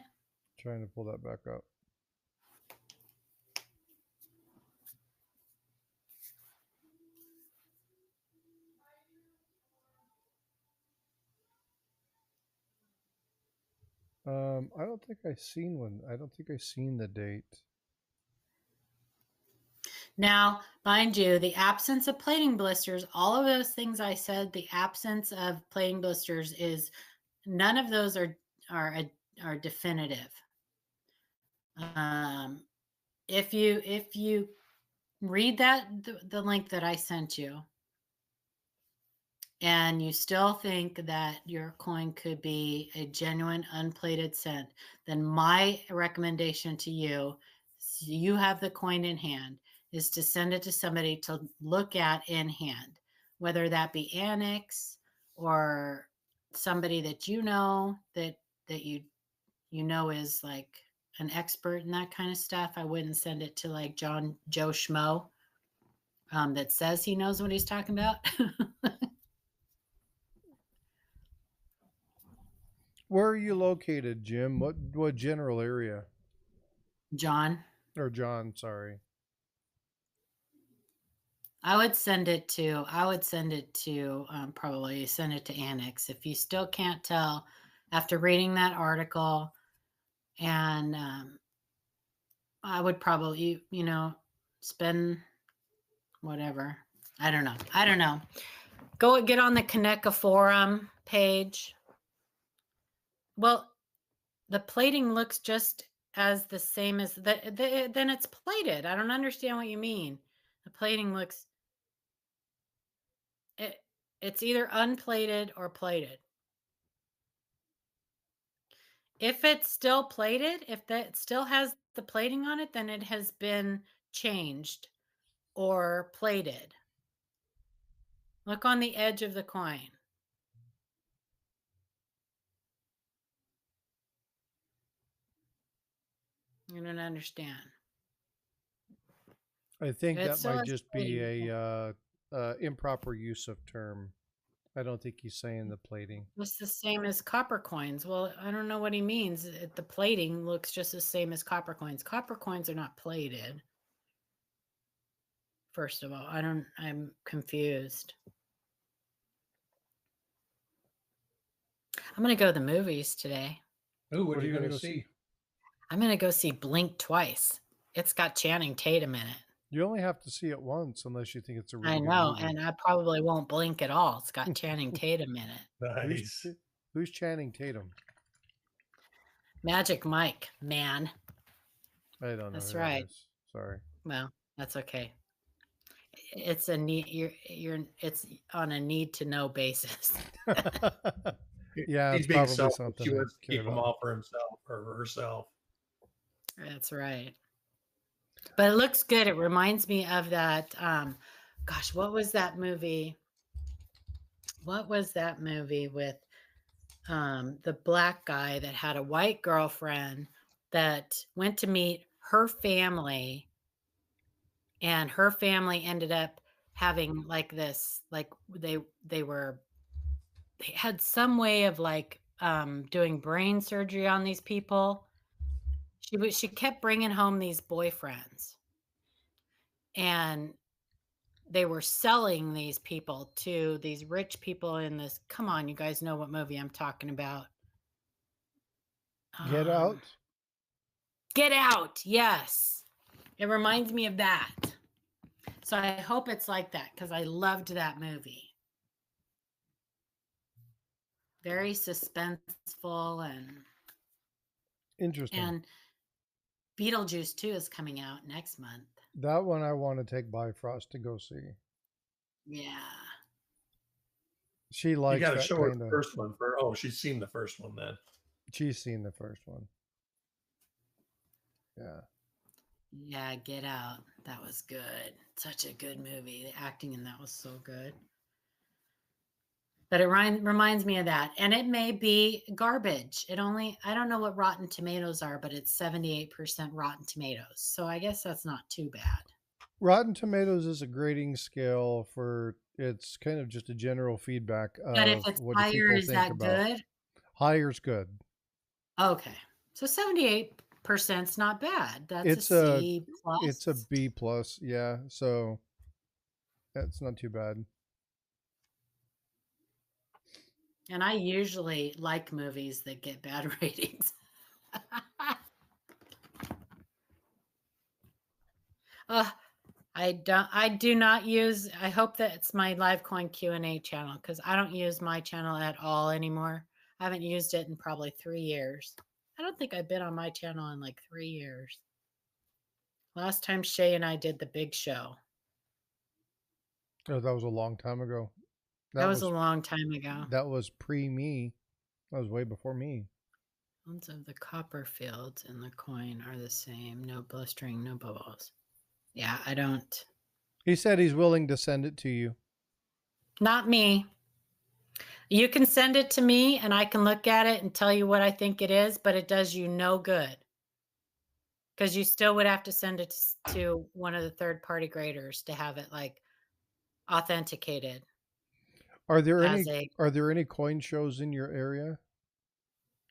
Trying to pull that back up. I don't think I seen one. I don't think I seen the date. Now, mind you, the absence of plating blisters, all of those things I said, the absence of plating blisters is none of those are definitive. If you read the link that I sent you, and you still think that your coin could be a genuine unplated cent, then my recommendation to you, so you have the coin in hand, is to send it to somebody to look at in hand, whether that be Annex or somebody that you know that you know is like an expert in that kind of stuff. I wouldn't send it to like Joe Schmo that says he knows what he's talking about. Where are you located, Jim? What general area? John, sorry. I would send it to probably send it to Annex. If you still can't tell after reading that article, and I would probably, spend whatever. I don't know. Go get on the Kaneka forum page. Well, the plating looks just as the same as then it's plated. I don't understand what you mean. The plating looks, it's either unplated or plated. If it's still plated, if that still has the plating on it, then it has been changed or plated. Look on the edge of the coin. I don't understand. I think that might just be a improper use of term. I don't think he's saying the plating. It's the same as copper coins. Well, I don't know what he means. The plating looks just the same as copper coins. Copper coins are not plated. First of all, I'm confused. I'm going to go to the movies today. Ooh, what are you going to see? I'm going to go see Blink twice. It's got Channing Tatum in it. You only have to see it once unless you think it's a really I good know, movie. and I probably won't blink at all. It's got Channing Tatum in it. Nice. Who's Channing Tatum? Magic Mike, man. I don't know. That's right. Sorry. Well, that's okay. It's a need. It's on a need to know basis. Yeah, he's it's being probably selfish. something. He wants to keep him all for himself or herself. That's right. But it looks good. It reminds me of that. Gosh, what was that movie? What was that movie with the black guy that had a white girlfriend that went to meet her family, and her family ended up having like this, like they had some way of like doing brain surgery on these people. She kept bringing home these boyfriends, and they were selling these people to these rich people in this. Come on, you guys know what movie I'm talking about. Get Out. Get Out. Yes. It reminds me of that. So I hope it's like that because I loved that movie. Very suspenseful Interesting. and Beetlejuice 2 is coming out next month. That one I want to take Bifrost to go see. Yeah. She You likes got to that show her kind the of. first one for. Oh, she's seen the first one then. She's seen the first one. Yeah. Yeah, Get Out. That was good. Such a good movie. The acting in that was so good. But it reminds me of that. And it may be garbage. I don't know what Rotten Tomatoes are, but it's 78% Rotten Tomatoes. So I guess that's not too bad. Rotten Tomatoes is a grading scale for, it's kind of just a general feedback But of if it's what do higher, people is think that about. good? Higher's good. Okay. So 78% is not bad. That's It's a C plus. It's a B plus, yeah. So that's not too bad. And I usually like movies that get bad ratings. I do not use, I hope that it's my Livecoin Q&A channel because I don't use my channel at all anymore. I haven't used it in probably 3 years. I don't think I've been on my channel in like 3 years. Last time Shay and I did the big show. Oh, that was a long time ago. That was a long time ago. That was pre-me. That was way before me. Ones of the copper fields and the coin are the same. No blistering, no bubbles. Yeah, I don't. He said he's willing to send it to you. Not me. You can send it to me and I can look at it and tell you what I think it is, but it does you no good. Because you still would have to send it to one of the third-party graders to have it like authenticated. Are there any coin shows in your area?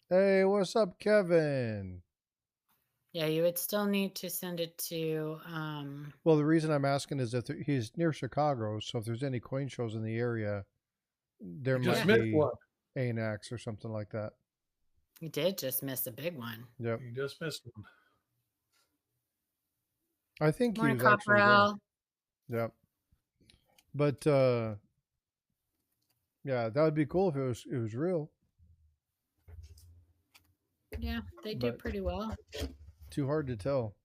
Hey, what's up, Kevin? Yeah, you would still need to send it to. Well, the reason I'm asking is that he's near Chicago, so if there's any coin shows in the area, there might be one. ANAX or something like that. You did just miss a big one. Yep. You just missed one. I think he Morning, was actually there. Copperell. Yep. But yeah, that would be cool if it was real. Yeah, they do pretty well. Too hard to tell.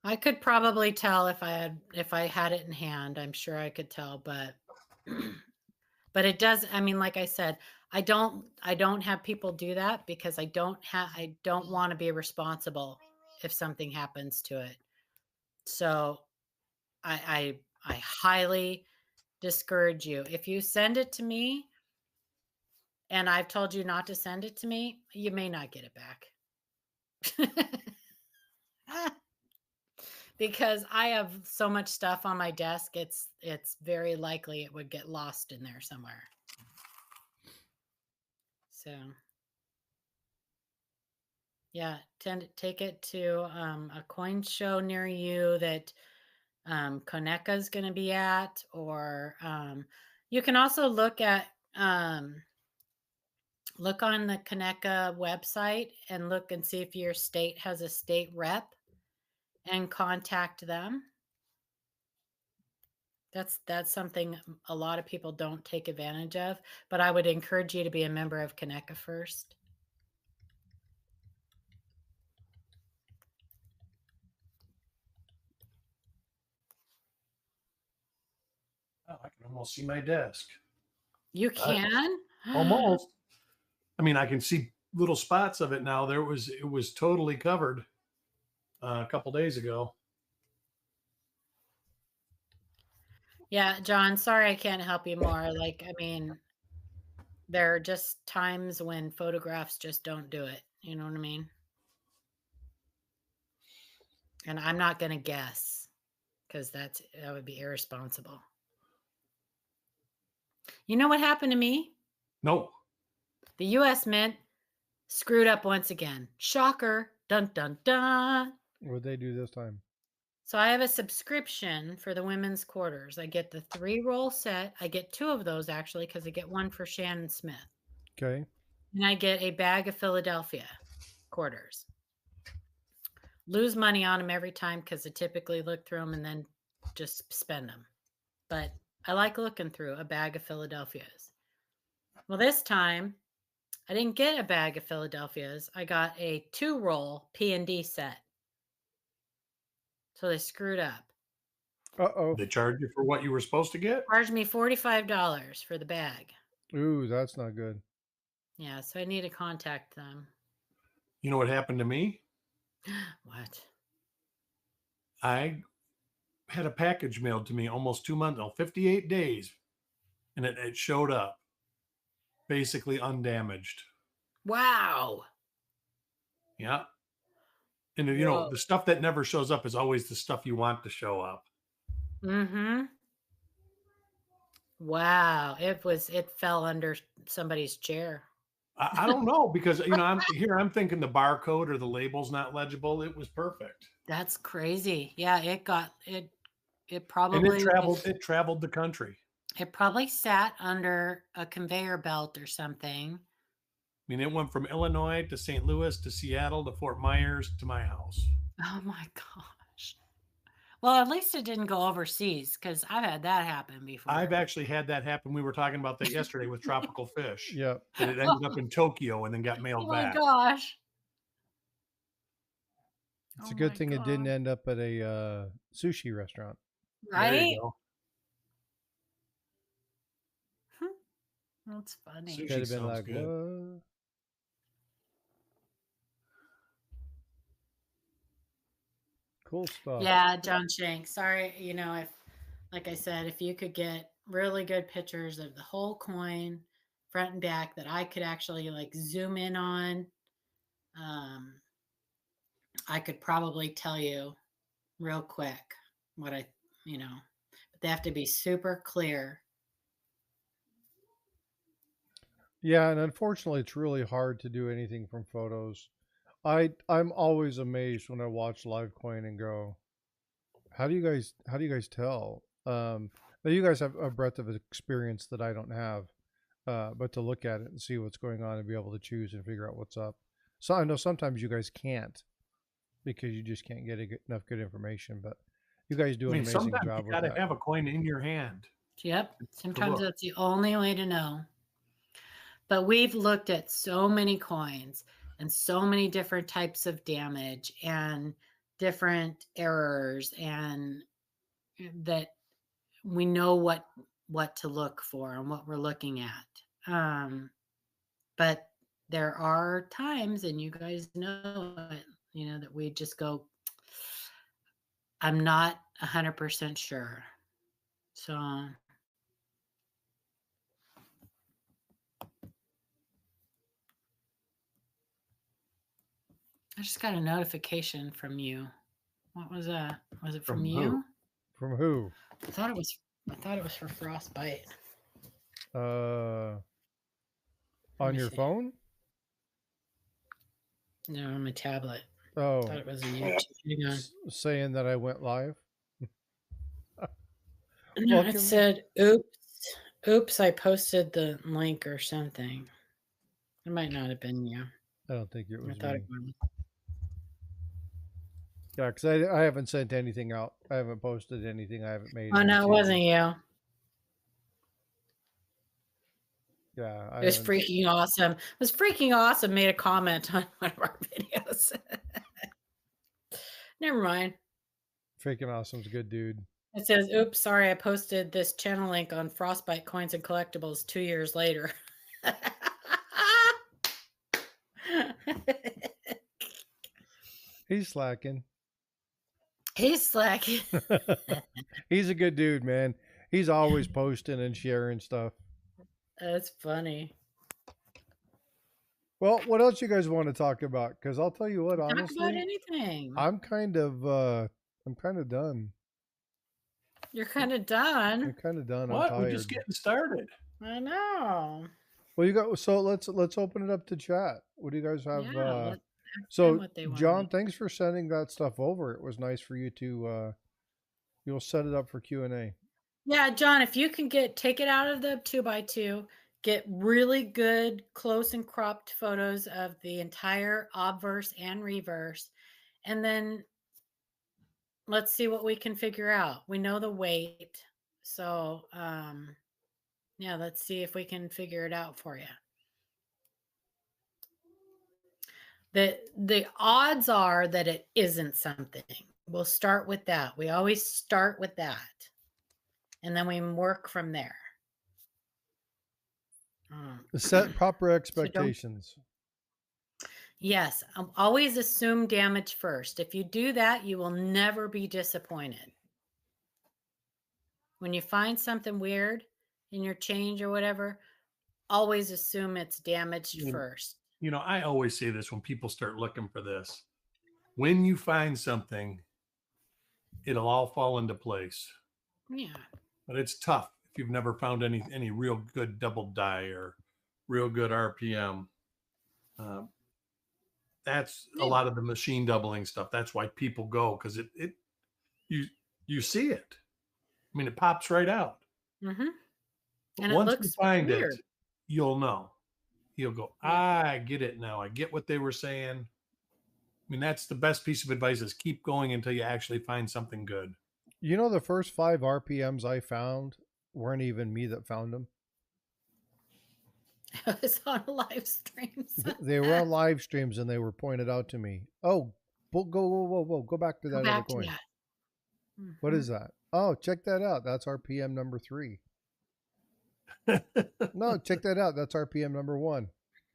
I could probably tell if I had it in hand. I'm sure I could tell, but it does. I mean, like I said, I don't have people do that because I don't want to be responsible if something happens to it. So I highly discourage you. If you send it to me and I've told you not to send it to me, you may not get it back. Because I have so much stuff on my desk, it's very likely it would get lost in there somewhere. So yeah, take it to a coin show near you that Koneka is going to be at, or you can also look at look on the Koneka website and look and see if your state has a state rep and contact them. That's something a lot of people don't take advantage of, but I would encourage you to be a member of Koneka first. Oh, I can almost see my desk. You can? Almost. I mean, I can see little spots of it now. It was totally covered a couple days ago. Yeah, John, sorry I can't help you more. Like, I mean, there are just times when photographs just don't do it. You know what I mean? And I'm not going to guess because that would be irresponsible. You know what happened to me? No. The U.S. Mint screwed up once again. Shocker. Dun, dun, dun. What did they do this time? So I have a subscription for the women's quarters. I get the 3-roll set. I get 2 of those actually because I get one for Shannon Smith. Okay. and I get a bag of Philadelphia quarters. Lose money on them every time because I typically look through them and then just spend them. But I like looking through a bag of Philadelphias. Well, this time I didn't get a bag of Philadelphias. I got a 2-roll P&D set. So they screwed up. Uh-oh. They charged you for what you were supposed to get? Charged me $45 for the bag. Ooh, that's not good. Yeah, so I need to contact them. You know what happened to me? What? I had a package mailed to me almost 2 months, 58 days, and it showed up basically undamaged. Wow. Yeah. And you know, the stuff that never shows up is always the stuff you want to show up. Mm-hmm. Wow. It fell under somebody's chair. I don't know, because you know, I'm thinking the barcode or the label's not legible. It was perfect. That's crazy. Yeah, it And probably it traveled the country. It probably sat under a conveyor belt or something. I mean, it went from Illinois to St. Louis to Seattle to Fort Myers to my house. Oh my gosh. Well, at least it didn't go overseas, because I've had that happen before. I've actually had that happen. We were talking about that yesterday with tropical fish. Yep. And it ended up in Tokyo and then got mailed Oh my back. gosh. It's a good thing it didn't end up at a sushi restaurant. There Right? you go. That's funny. Sushi Could have been sounds like, good. what? Cool stuff. Yeah, John Shank. Sorry, like I said, if you could get really good pictures of the whole coin, front and back, that I could actually like zoom in on, I could probably tell you real quick what but they have to be super clear. Yeah, and unfortunately, it's really hard to do anything from photos. I'm always amazed when I watch live coin and go, how do you guys tell? Now you guys have a breadth of experience that I don't have, but to look at it and see what's going on and be able to choose and figure out what's up. So I know sometimes you guys can't, because you just can't get enough good information. But you guys do an amazing sometimes job you with got to that. have a coin in your hand. Yep. Sometimes look. that's the only way to know. But we've looked at so many coins and so many different types of damage and different errors, and that we know what to look for and what we're looking at. But there are times, and you guys know it, that we just go, I'm not 100% sure. So I just got a notification from you. What was that? Was it from you? who? From who? I thought it was for Frostbyte. On me your see. phone? No, on my tablet. Oh, I thought it was a YouTube. Hang on. saying that I went live. No, Welcome. it said, oops, I posted the link or something. It might not have been you. I don't think it I was thought me. it was. Yeah, because I haven't sent anything out. I haven't posted anything. I haven't made. Oh, any no, it changes. wasn't you. Yeah, It was freaking awesome. It was freaking awesome. Made a comment on one of our videos. Never mind. Freaking awesome's a good dude. It says, oops, sorry, I posted this channel link on Frostbyte Coins and Collectibles 2 years later. He's slacking. He's slacking. He's a good dude, man. He's always posting and sharing stuff. That's funny. Well, what else you guys want to talk about? Because I'll tell you what, Talk honestly, about anything. I'm kind of done. You're kind of I'm done. kind of done. What? I'm tired. We're just getting started. I know. Well, you got so let's open it up to chat. What do you guys have? Yeah, let's ask them So, what they want. John, thanks for sending that stuff over. It was nice for you to you'll set it up for Q&A. Yeah, John, if you can take it out of the 2x2, Get really good close and cropped photos of the entire obverse and reverse, and then let's see what we can figure out. We know the weight, so yeah, let's see if we can figure it out for you. The odds are that it isn't something. We'll start with that. We always start with that, and then we work from there. Set proper expectations. Yes, always assume damage first. If you do that, you will never be disappointed. When you find something weird in your change or whatever, always assume it's damaged first. You know, I always say this when people start looking for this. When you find something, it'll all fall into place. Yeah. But it's tough if you've never found any real good double die or real good RPM. That's a lot of the machine doubling stuff. That's why people go, because you see it. I mean, it pops right out. Mm-hmm. And once it looks you find weird. it, you'll know. You'll go, I get it now. I get what they were saying. I mean, that's the best piece of advice is keep going until you actually find something good. You know, the first 5 RPMs I found weren't even me that found them. It was on live streams. They were on live streams and they were pointed out to me. Oh, go back to that other coin. Mm-hmm. What is that? Oh, check that out. That's RPM number 3. No, check that out. That's RPM number 1.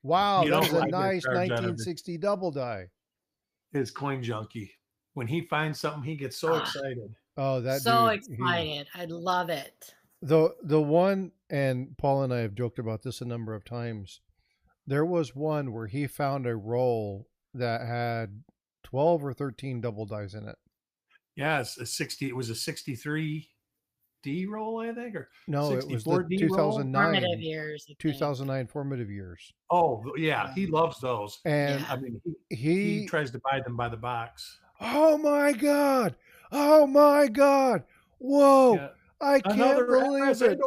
Wow, that was a nice 1960 double die. His coin junkie. When he finds something, he gets so excited. Oh, that so dude, excited. I love it. The one, and Paul and I have joked about this a number of times. There was one where he found a roll that had 12 or 13 double dies in it. Yeah, it's a 60. It was a 63 D roll, I think, or no, it was the 2009 formative years. 2009 formative years. Oh yeah, he loves those, and I mean he tries to buy them by the box. Oh my god! Oh my god! Whoa! Yeah. I can't believe it.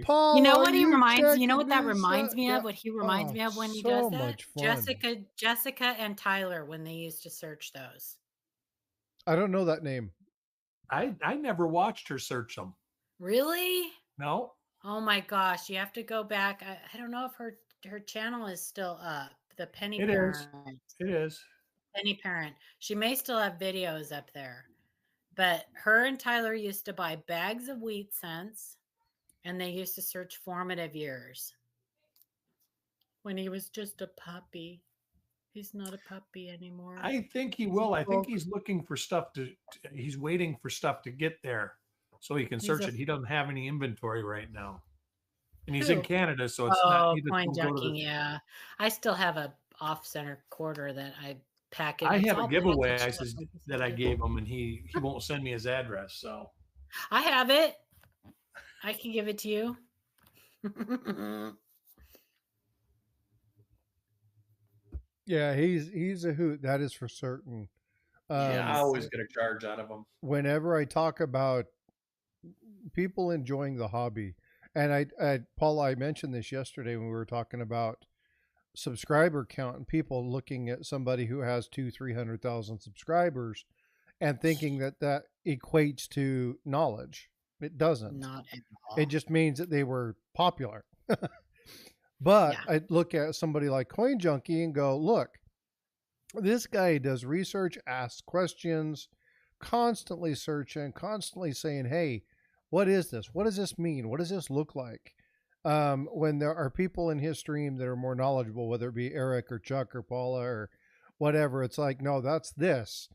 Paul, you know what he reminds? You know what that reminds me of? What he reminds me of when he does that? Much fun. Jessica, and Tyler when they used to search those. I don't know that name. I never watched her search them. Really? No. Oh my gosh! You have to go back. I don't know if her channel is still up. The Penny Parent. It is. Penny Parent. She may still have videos up there. But her and Tyler used to buy bags of wheat cents, and they used to search formative years. When he was just a puppy. He's not a puppy anymore. I think he will. I think he's looking for stuff he's waiting for stuff to get there so he can search it. He doesn't have any inventory right now. And he's in Canada, so it's not. Coin junking, yeah. I still have a off-center quarter that I pack it. I have a giveaway that I gave him, and he won't send me his address. So I have it. I can give it to you. Yeah, he's a hoot. That is for certain. Yeah, I always get a charge out of him. Whenever I talk about people enjoying the hobby, and Paul, I mentioned this yesterday when we were talking about subscriber count and people looking at somebody who has 200,000-300,000 subscribers and thinking that equates to knowledge. It doesn't. Not at all. It just means that they were popular. But yeah. I look at somebody like Coin Junkie and go, look, this guy does research, asks questions, constantly searching, constantly saying, hey, what is this? What does this mean? What does this look like? When there are people in his stream that are more knowledgeable, whether it be Eric or Chuck or Paula or whatever, it's like, no, that's this.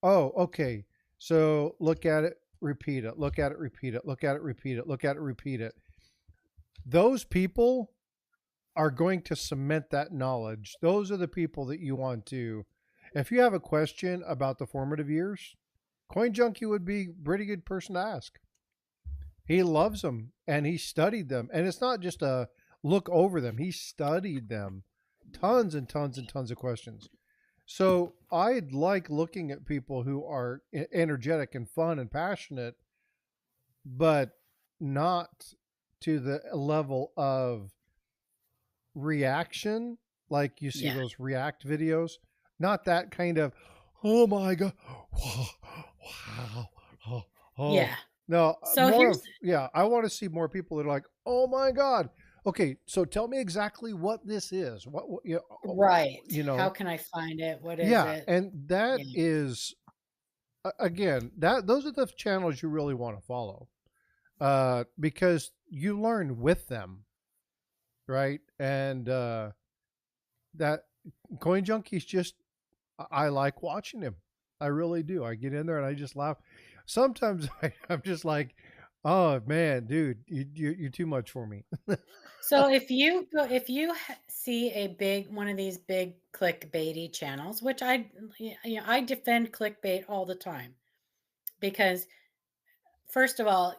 Oh, okay. So look at it, repeat it, look at it, repeat it, look at it, repeat it, look at it, repeat it. Those people are going to cement that knowledge. Those are the people that you want to. If you have a question about the formative years, Coin Junkie would be a pretty good person to ask. He loves them and he studied them. And it's not just a look over them. He studied them. Tons and tons and tons of questions. So I like looking at people who are energetic and fun and passionate, but not to the level of reaction, like you see Yeah. those react videos, not that kind of, oh my God, wow, oh. Yeah. No, So more here's of, yeah, I want to see more people that are like, oh my God. Okay, so tell me exactly what this is. What right. you How know, can I find it? What is yeah, it? and that Yeah. is again, that those are the channels you really want to follow. Because you learn with them, right? And that Coin Junkie's just, I like watching him. I really do. I get in there and I just laugh. Sometimes I'm just like, oh man, dude, you're too much for me. So if you see a big one of these big clickbaity channels, which I defend clickbait all the time, because first of all,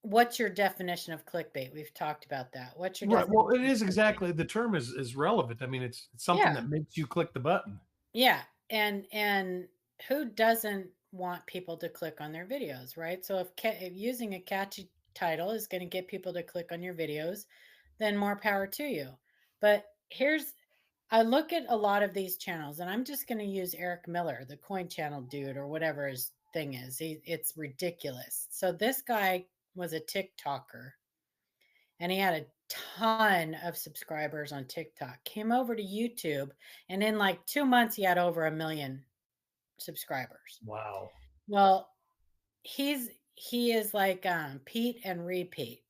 what's your definition of clickbait? We've talked about that. What's your Right. definition? Well, it is of clickbait? exactly, the term is relevant. I mean, it's something Yeah. that makes you click the button. Yeah, and who doesn't want people to click on their videos, right? So if using a catchy title is going to get people to click on your videos, then more power to you. But I look at a lot of these channels, and I'm just going to use Eric Miller, the coin channel dude, or whatever his thing is. It's ridiculous. So this guy was a TikToker, and he had a ton of subscribers on TikTok. Came over to YouTube, and in like 2 months, he had over 1 million subscribers. Wow. Well, he is like Pete and repeat.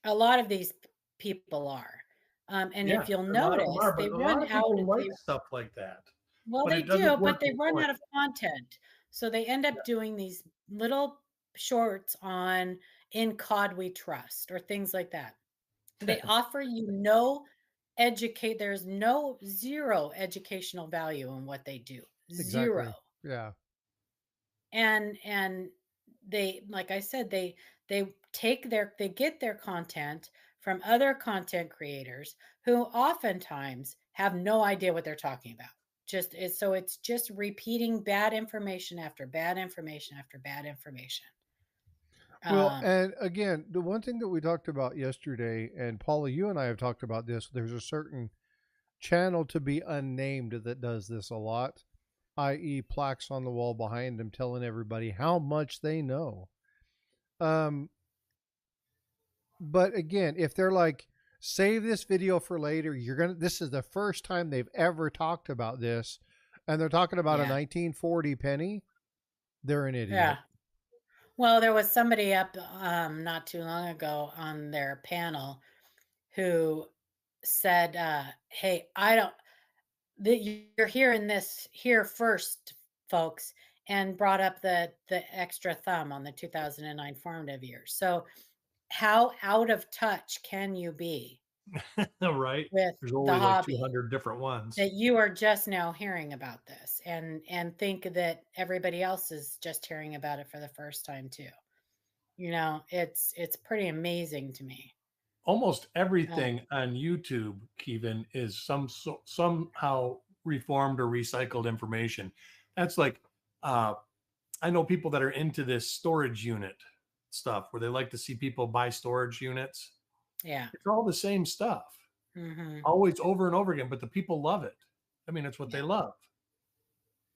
A lot of these people are. And Yeah, if you'll a lot of them notice, are, they but a run lot of out. people like stuff like that. Well, But they it doesn't do, work but they the run point. out of content. So they end up doing these little shorts on In God We Trust or things like that. They offer you there's zero educational value in what they do. Zero. Exactly. Yeah. And they, like I said, they get their content from other content creators who oftentimes have no idea what they're talking about. So it's just repeating bad information after bad information after bad information. Well, and again, the one thing that we talked about yesterday, and Paula, you and I have talked about this, there's a certain channel to be unnamed that does this a lot, i.e., plaques on the wall behind them telling everybody how much they know. But again, if they're like, save this video for later, this is the first time they've ever talked about this, and they're talking about a 1940 penny, they're an idiot. Yeah. Well, there was somebody up not too long ago on their panel who said, hey, you're hearing this here first, folks, and brought up the extra thumb on the 2009 formative years. So how out of touch can you be? Right. With There's the only like hobby 200 different ones. that you are just now hearing about this and think that everybody else is just hearing about it for the first time too. It's pretty amazing to me. Almost everything on YouTube, Kevin, is somehow reformed or recycled information. That's like, I know people that are into this storage unit stuff where they like to see people buy storage units. Yeah. It's all the same stuff. Mm-hmm. Always over and over again, but the people love it. I mean, it's what they love.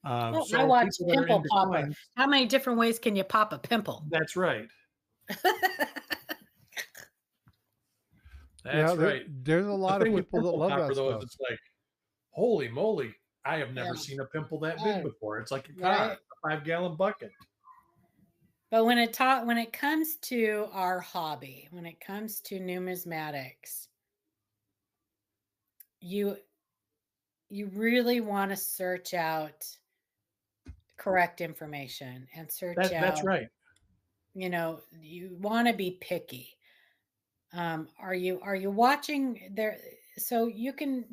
Well, I watch Pimple Popper. Coins, how many different ways can you pop a pimple? That's right. That's right. There's a lot of people that love that stuff. It's like, holy moly, I have never seen a pimple that big before. It's like a car, a 5-gallon bucket. But when it comes to our hobby, when it comes to numismatics, you really want to search out correct information and search out. That's right. You want to be picky. Are you watching there? So you can,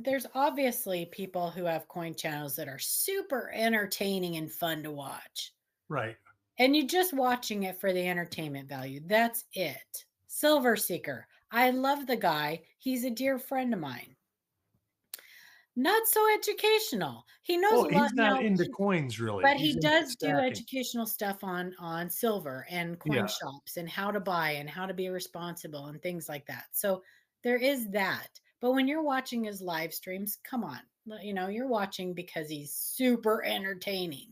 there's obviously people who have coin channels that are super entertaining and fun to watch. Right. And you're just watching it for the entertainment value. That's it. Silver Seeker. I love the guy. He's a dear friend of mine. Not so educational. He knows a lot. He's not into coins really. But he does do educational stuff on silver and coin shops and how to buy and how to be responsible and things like that. So There is that. But when you're watching his live streams, come on. You're watching because he's super entertaining.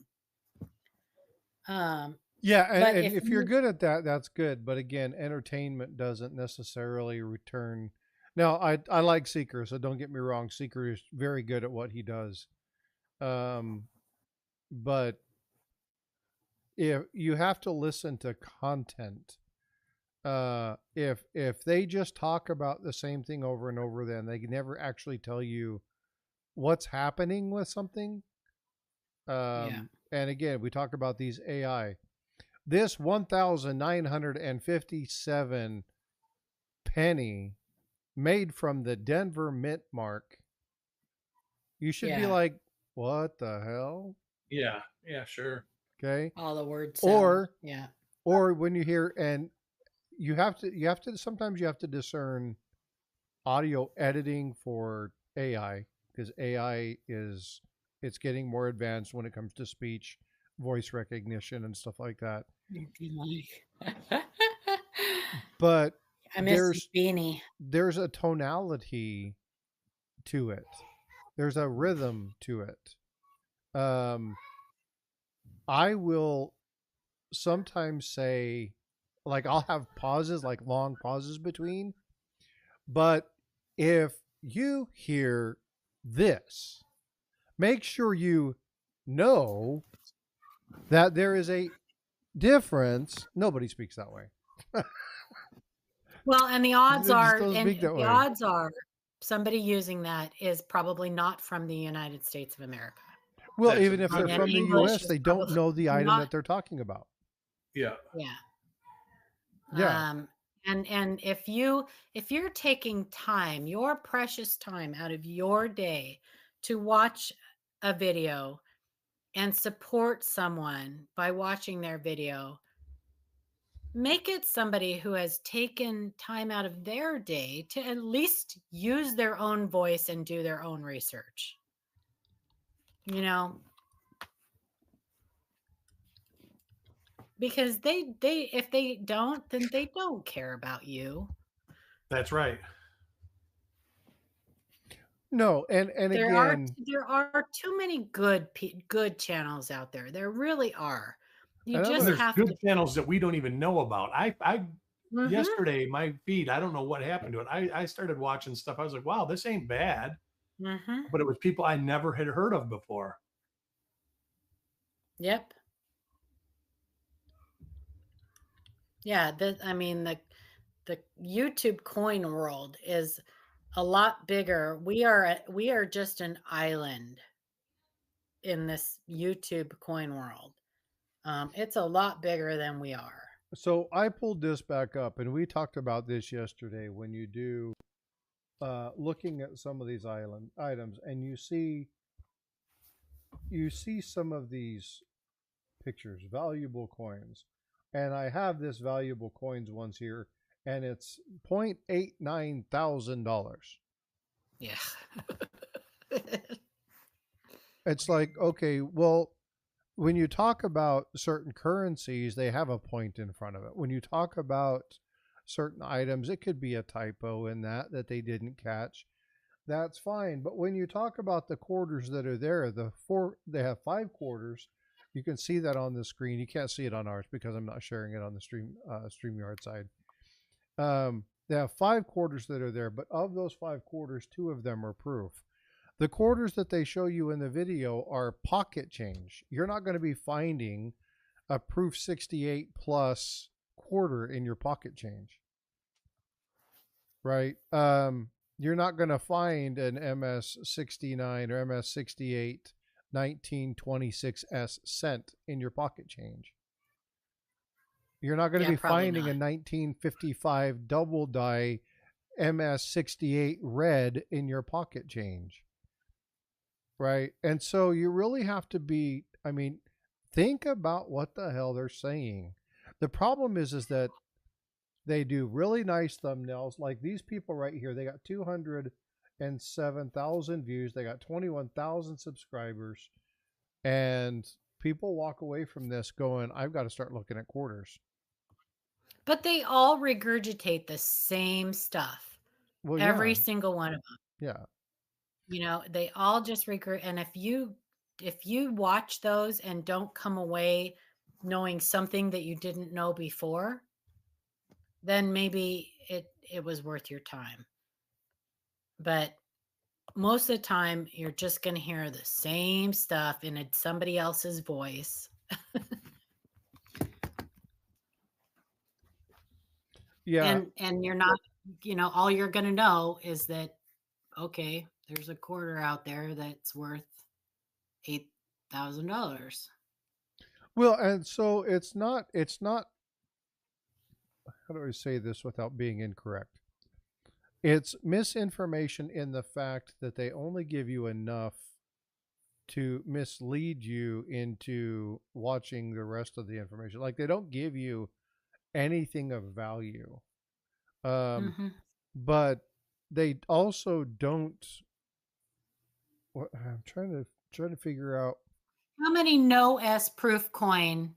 Yeah, But and if you're good at that, that's good. But again, entertainment doesn't necessarily return. Now, I like Seeker, so don't get me wrong. Seeker is very good at what he does. But if you have to listen to content, if they just talk about the same thing over and over, then they never actually tell you what's happening with something. Yeah. And again, we talk about these AI. This 1,957 penny made from the Denver Mint mark. You should be Yeah. like, what the hell? Yeah, sure. Okay. All the words. Or yeah. Or when you hear, and you have to sometimes you have to discern audio editing for AI, because AI it's getting more advanced when it comes to speech, voice recognition, and stuff like that. But I miss Beanie. There's a tonality to it. There's a rhythm to it. I will sometimes say, like, I'll have pauses, like long pauses between. But if you hear this, make sure you know that there is a difference. Nobody speaks that way. Well, and the odds are, odds are somebody using that is probably not from the United States of America. Well, even if they're from the U.S., they don't know the item that they're talking about. Yeah. Yeah. Yeah. And if you're taking time, your precious time out of your day to watch a video and support someone by watching their video, make it somebody who has taken time out of their day to at least use their own voice and do their own research. Because they if they don't, then they don't care about you. That's right. No, and there again, there are too many good channels out there. There really are. You just have good channels that we don't even know about. I Mm-hmm. Yesterday, my feed, I don't know what happened to it. I started watching stuff. I was like, wow, this ain't bad. Mm-hmm. But it was people I never had heard of before. Yep. Yeah, the YouTube coin world is a lot bigger. We are just an island in this YouTube coin world. It's a lot bigger than we are. So I pulled this back up, and we talked about this yesterday. When you do looking at some of these island items, and you see some of these pictures, valuable coins, and I have this valuable coins ones here, and it's $0.89,000. Yeah. It's like, okay, well, when you talk about certain currencies, they have a point in front of it. When you talk about certain items, it could be a typo in that they didn't catch. That's fine. But when you talk about the quarters that are there, they have 5 quarters. You can see that on the screen. You can't see it on ours because I'm not sharing it on the StreamYard side. They have 5 quarters that are there, but of those 5 quarters, 2 of them are proof. The quarters that they show you in the video are pocket change. You're not going to be finding a proof 68 plus quarter in your pocket change, right? You're not going to find an MS69 or MS68 1926S cent in your pocket change. You're not going to be finding a 1955 double die MS68 red in your pocket change. Right. And so you really have to be, think about what the hell they're saying. The problem is that they do really nice thumbnails. Like these people right here, they got 207,000 views. They got 21,000 subscribers. And people walk away from this going, I've got to start looking at quarters. But they all regurgitate the same stuff. Well, Every yeah, single one of them. yeah. You know, they all just recruit. And if you watch those and don't come away knowing something that you didn't know before, then maybe it was worth your time. But most of the time, you're just going to hear the same stuff in somebody else's voice. Yeah. And you're not, all you're going to know is that, okay, there's a quarter out there that's worth $8,000. Well, and so it's not, how do I say this without being incorrect? It's misinformation in the fact that they only give you enough to mislead you into watching the rest of the information. Like they don't give you anything of value. Mm-hmm. But they also don't. I'm trying to figure out How many no S proof coin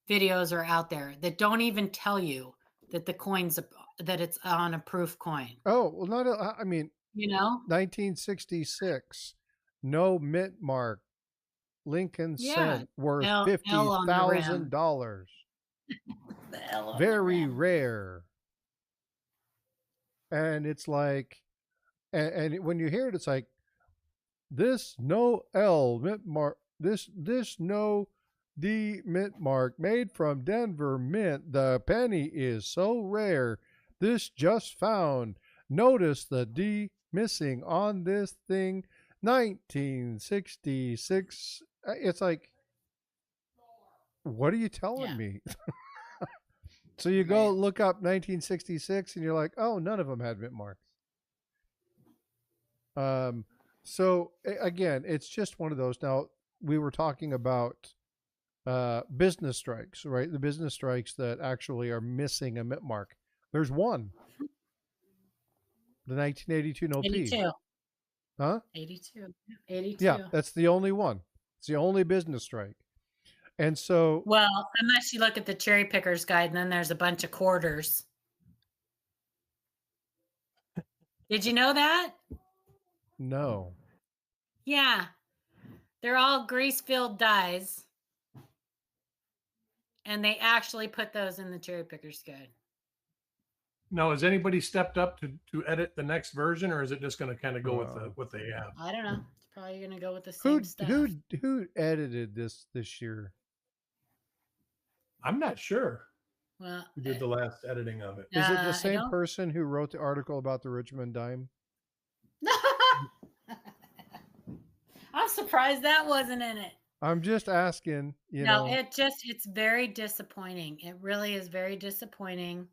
videos are out there that don't even tell you that the coin's that it's on a proof coin? Oh, well, not. I mean, 1966, no mint mark, Lincoln cent worth $50,000. Very rare. And it's like, and when you hear it, it's like, this no L mint mark, this no D mint mark made from Denver Mint. The penny is so rare. This just found. Notice the D missing on this thing. 1966. It's like, what are you telling me? So you go look up 1966 and you're like, oh, none of them had mint marks. So again, it's just one of those. Now, we were talking about business strikes, right? The business strikes that actually are missing a mint mark. There's one. The 1982 no 82. P. Huh? 82. 82. Yeah, that's the only one. It's the only business strike. And so, well, unless you look at the cherry pickers guide, and then there's a bunch of quarters. Did you know that? no. Yeah. They're all grease-filled dies. And they actually put those in the cherry pickers guide. No, has anybody stepped up to edit the next version, or is it just going to kind of go with what they have? I don't know. It's probably going to go with the same stuff. Who edited this year? I'm not sure. Well, Who did the last editing of it? Is it the same person who wrote the article about the Richmond dime? I'm surprised that wasn't in it. I'm just asking, you know. It's very disappointing. It really is very disappointing.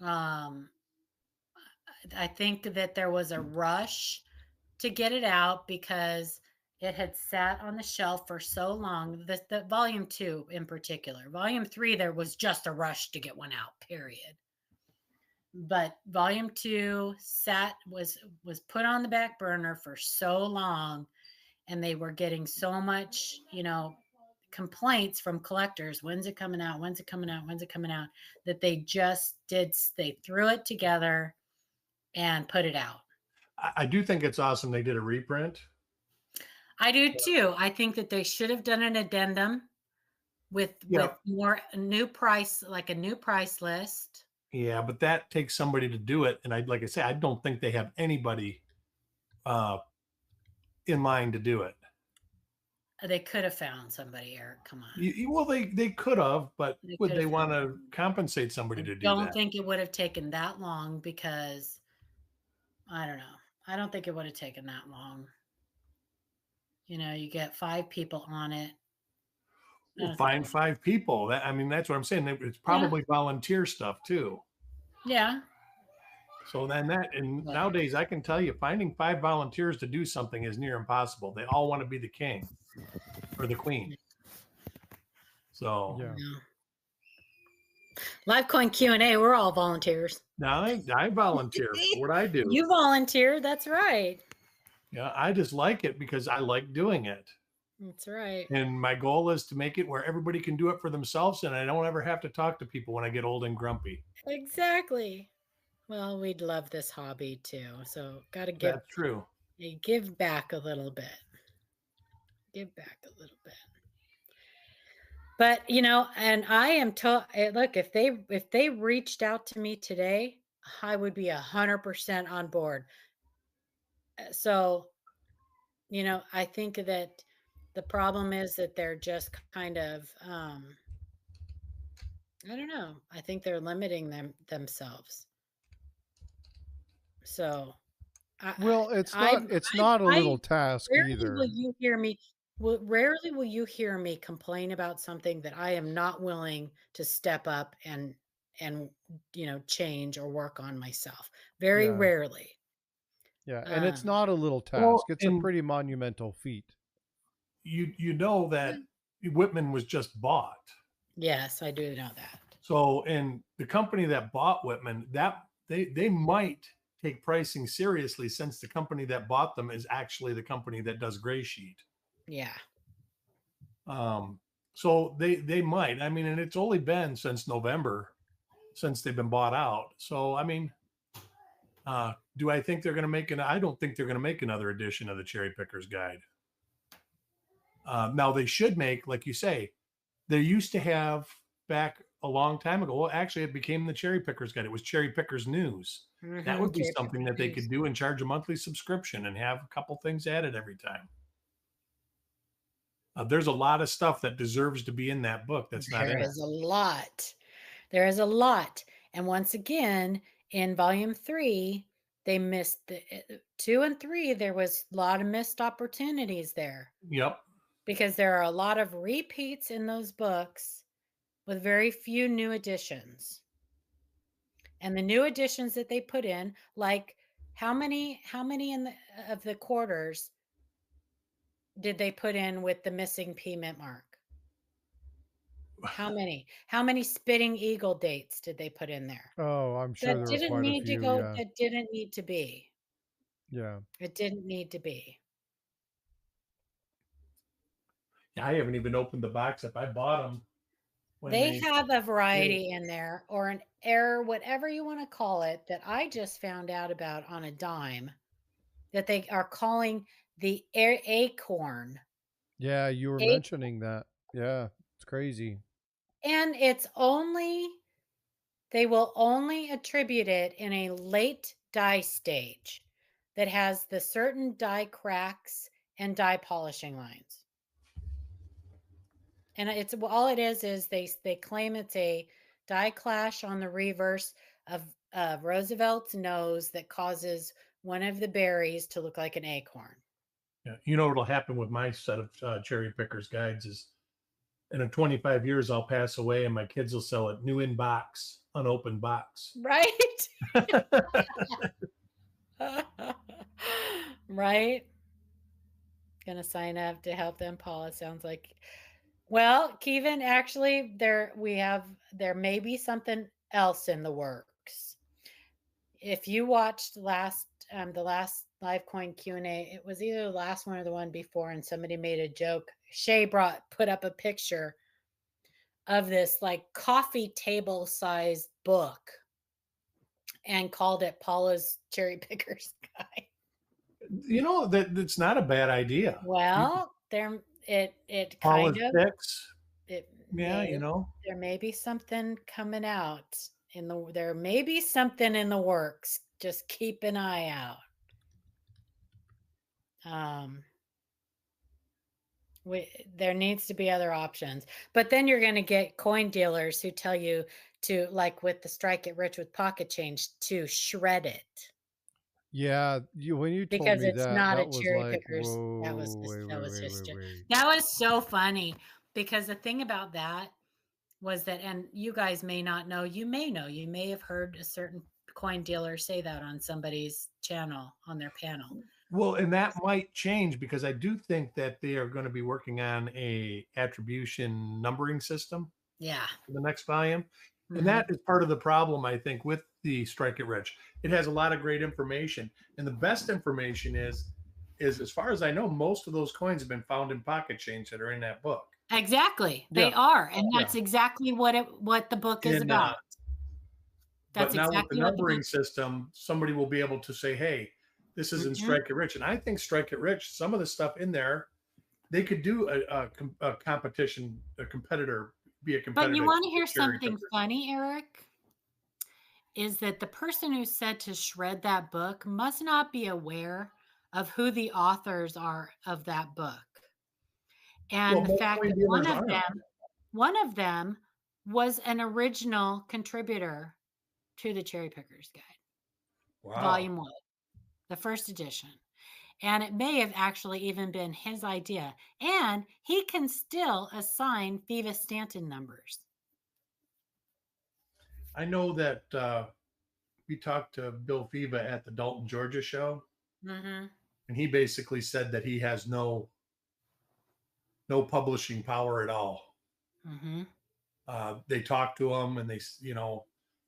I think that there was a rush to get it out because it had sat on the shelf for so long. The volume 2 in particular. Volume 3, there was just a rush to get one out, period. But volume 2 was put on the back burner for so long, and they were getting so much, complaints from collectors. When's it coming out? When's it coming out? When's it coming out? That they threw it together and put it out. I do think it's awesome they did a reprint. I do too. I think that they should have done an addendum with more new price, like a new price list. Yeah, but that takes somebody to do it. And like I say, I don't think they have anybody in mind to do it. They could have found somebody, Eric. Come on. Well, they could have, but would they want to compensate somebody to do that? I don't think it would have taken that long because, I don't know. I don't think it would have taken that long. You get 5 people on it. Well, find 5 people. That's what I'm saying. It's probably volunteer stuff too. Yeah. So then nowadays I can tell you, finding 5 volunteers to do something is near impossible. They all want to be the king or the queen. So yeah. LiveCoin Q&A, we're all volunteers. Now I volunteer for what I do. You volunteer, that's right. Yeah, I just like it because I like doing it. That's right. And my goal is to make it where everybody can do it for themselves, and I don't ever have to talk to people when I get old and grumpy. Exactly. Well, we'd love this hobby too. So got to That's true. give back a little bit. Give back a little bit. But and I am look, if they reached out to me today, I would be 100% on board. So, I think that the problem is that they're just kind of I don't know. I think they're limiting themselves. So, Well, it's not a little task rarely either. will you hear me. Rarely will you hear me complain about something that I am not willing to step up and change or work on myself. Very Yeah. rarely. Yeah, and it's not a little task. Well, It's a pretty monumental feat. You know that Whitman was just bought. Yes, I do know that. So, and the company that bought Whitman, that they might take pricing seriously, since the company that bought them is actually the company that does Gray Sheet. Yeah. So they might. I mean, and it's only been since November since they've been bought out. So, I mean, do I think they're going to make I don't think they're going to make another edition of the Cherry Picker's Guide. Now they should make, like you say, they used to have back a long time ago. Well, actually, it became the Cherry Picker's Guide. It was Cherry Picker's News. That would be Cherry something Picker's that they News. could do and charge a monthly subscription and have a couple things added every time. There's a lot of stuff that deserves to be in that book that's not in it. There is a lot. There is a lot. And once again, in volume 3, they missed 2 and 3. There was a lot of missed opportunities there. Yep. Because there are a lot of repeats in those books with very few new additions. And the new additions that they put in, like how many of the quarters did they put in with the missing P mint mark? How many? How many spitting eagle dates did they put in there? Oh, I'm sure there were quite a few. Yeah. That didn't need to be. Yeah. It didn't need to be. I haven't even opened the box up. I bought them. They have a variety in there, or an error, whatever you want to call it, that I just found out about on a dime, that they are calling the acorn. Yeah, you were mentioning that. Yeah, it's crazy. And they will only attribute it in a late dye stage that has the certain dye cracks and dye polishing lines. And it's all it is they claim it's a dye clash on the reverse of Roosevelt's nose that causes one of the berries to look like an acorn. Yeah, you know what'll happen with my set of Cherry Picker's Guides is, in 25 years I'll pass away and my kids will sell it new in box, unopened box. Right. Right. Gonna sign up to help them, Paul. It sounds like. Well, Kevin, actually, there may be something else in the works. If you watched the last LiveCoin Q&A, it was either the last one or the one before, and somebody made a joke. Shay put up a picture of this like coffee table sized book and called it Paula's Cherry Picker's Guide. You know, that's not a bad idea. Well, it Paula's kind of Picks. Yeah, you know, there may be something coming out there may be something in the works. Just keep an eye out. There needs to be other options, but then you're going to get coin dealers who tell you to, like with the Strike It Rich with Pocket Change, to shred it. Yeah, when you told because me it's that, not that a was cherry like, pickers. whoa, That was wait. That was so funny, because the thing about that was that, and you guys may not know, you may have heard a certain coin dealer say that on somebody's channel, on their panel. Well, and that might change, because I do think that they are going to be working on a attribution numbering system. Yeah. For the next volume. Mm-hmm. And that is part of the problem, I think, with the Strike It Rich. It has a lot of great information. And the best information is as far as I know, most of those coins have been found in pocket change that are in that book. Exactly. They are. And that's exactly what the book is about. But That's now with the exactly what the numbering book. system, somebody will be able to say, hey, this is in Mhm. Strike It Rich. And I think Strike It Rich, some of the stuff in there, they could do a competition, a competitor, be a But you competitive want to hear cherry something picker. funny, Eric? Is that the person who said to shred that book must not be aware of who the authors are of that book. Well, And the most fact coin that dealers aren't. one of them was an original contributor to the Cherry Pickers Guide, Wow. Volume 1, the first edition. And it may have actually even been his idea. And he can still assign Viva Stanton numbers. I know that we talked to Bill Fiva at the Dalton, Georgia show, Mm-hmm. and he basically said that he has no publishing power at all. Mm-hmm. They talk to him and they,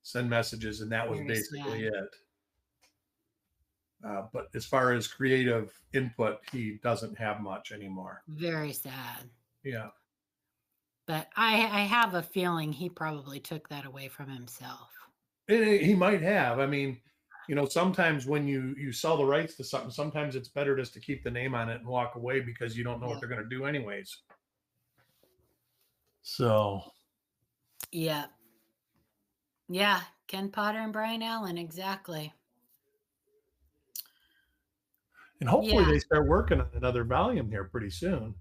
send messages, and that was Very basically sad. it. But as far as creative input, he doesn't have much anymore. Very sad. Yeah. But I have a feeling he probably took that away from himself. And he might have. I mean, sometimes when you sell the rights to something, sometimes it's better just to keep the name on it and walk away because you don't know what they're going to do anyways. So. Yeah. Yeah. Ken Potter and Brian Allen. Exactly. And hopefully they start working on another volume here pretty soon.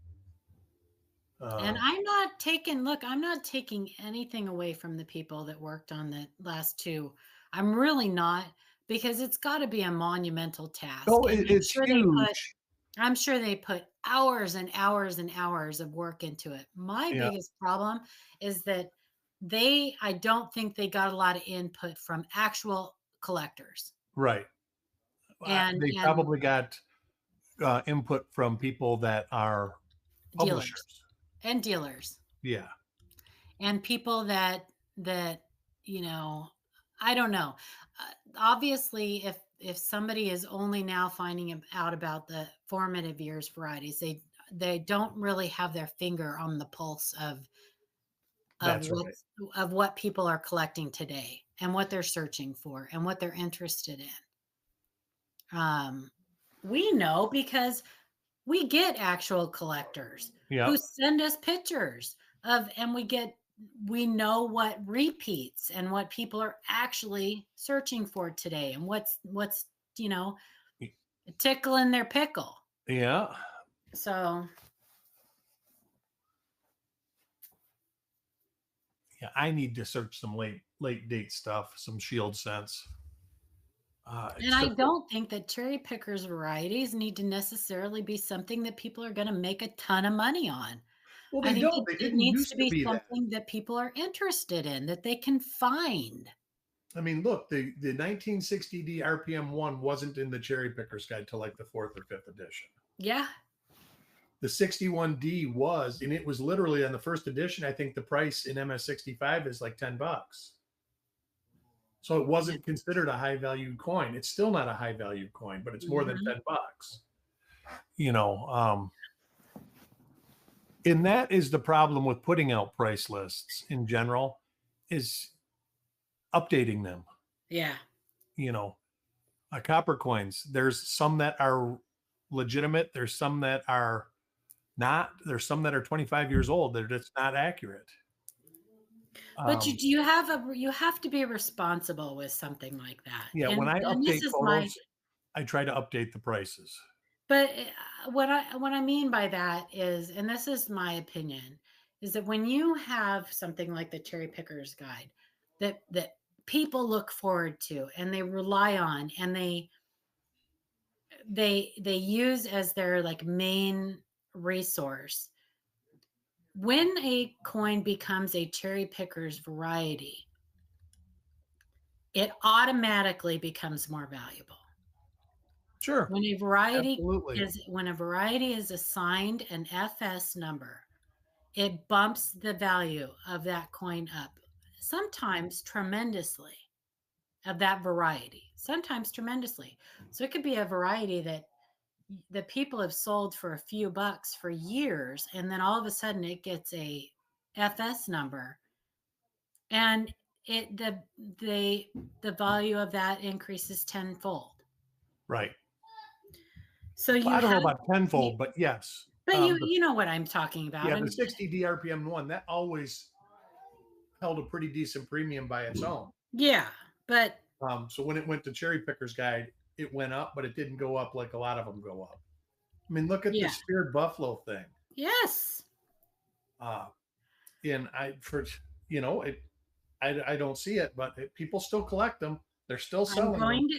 And I'm not taking anything away from the people that worked on the last two. I'm really not, because it's got to be a monumental task. Oh, it's huge. I'm sure they put hours and hours and hours of work into it. My biggest problem is that I don't think they got a lot of input from actual collectors. Right. And they probably got input from people that are publishers. Dealers. Yeah. And people that I don't know. Obviously, if somebody is only now finding out about the formative years varieties, they don't really have their finger on the pulse of what people are collecting today and what they're searching for and what they're interested in. We know because we get actual collectors who send us pictures and we know what repeats and what people are actually searching for today and what's tickling their pickle. Yeah. So yeah, I need to search some late date stuff, some Shield scents. And I don't think that cherry pickers varieties need to necessarily be something that people are going to make a ton of money on. Well, they don't. It needs to be something that people are interested in, that they can find. I mean, look, the 1960D RPM 1 wasn't in the Cherry Picker's Guide till like the 4th or 5th edition. Yeah. The 61D was, and it was literally on the first edition. I think the price in MS65 is like $10. So it wasn't considered a high valued coin. It's still not a high valued coin, but it's more than $10. And that is the problem with putting out price lists in general, is updating them. Yeah. Copper coins, there's some that are legitimate. There's some that are not. There's some that are 25 years old that are just not accurate. But you have to be responsible with something like that. Yeah, when I update photos, I try to update the prices. But what I mean by that is, and this is my opinion, is that when you have something like the Cherry Picker's Guide that people look forward to and they rely on and they use as their like main resource, when a coin becomes a cherry picker's variety, it automatically becomes more valuable. Sure. When a variety is assigned an FS number, it bumps the value of that coin up, sometimes tremendously, of that variety, sometimes tremendously. So it could be a variety that people have sold for a few bucks for years, and then all of a sudden it gets a FS number, and the value of that increases tenfold. Right. So Well, I don't know about tenfold, but yes. But you know what I'm talking about. Yeah, the 60 DRPM one, that always held a pretty decent premium by its own. Yeah, but so when it went to Cherry Picker's Guide, it went up, but it didn't go up like a lot of them go up. I mean, look at the speared buffalo thing. Yes. And I don't see it, but people still collect them. They're still selling them. I'm going to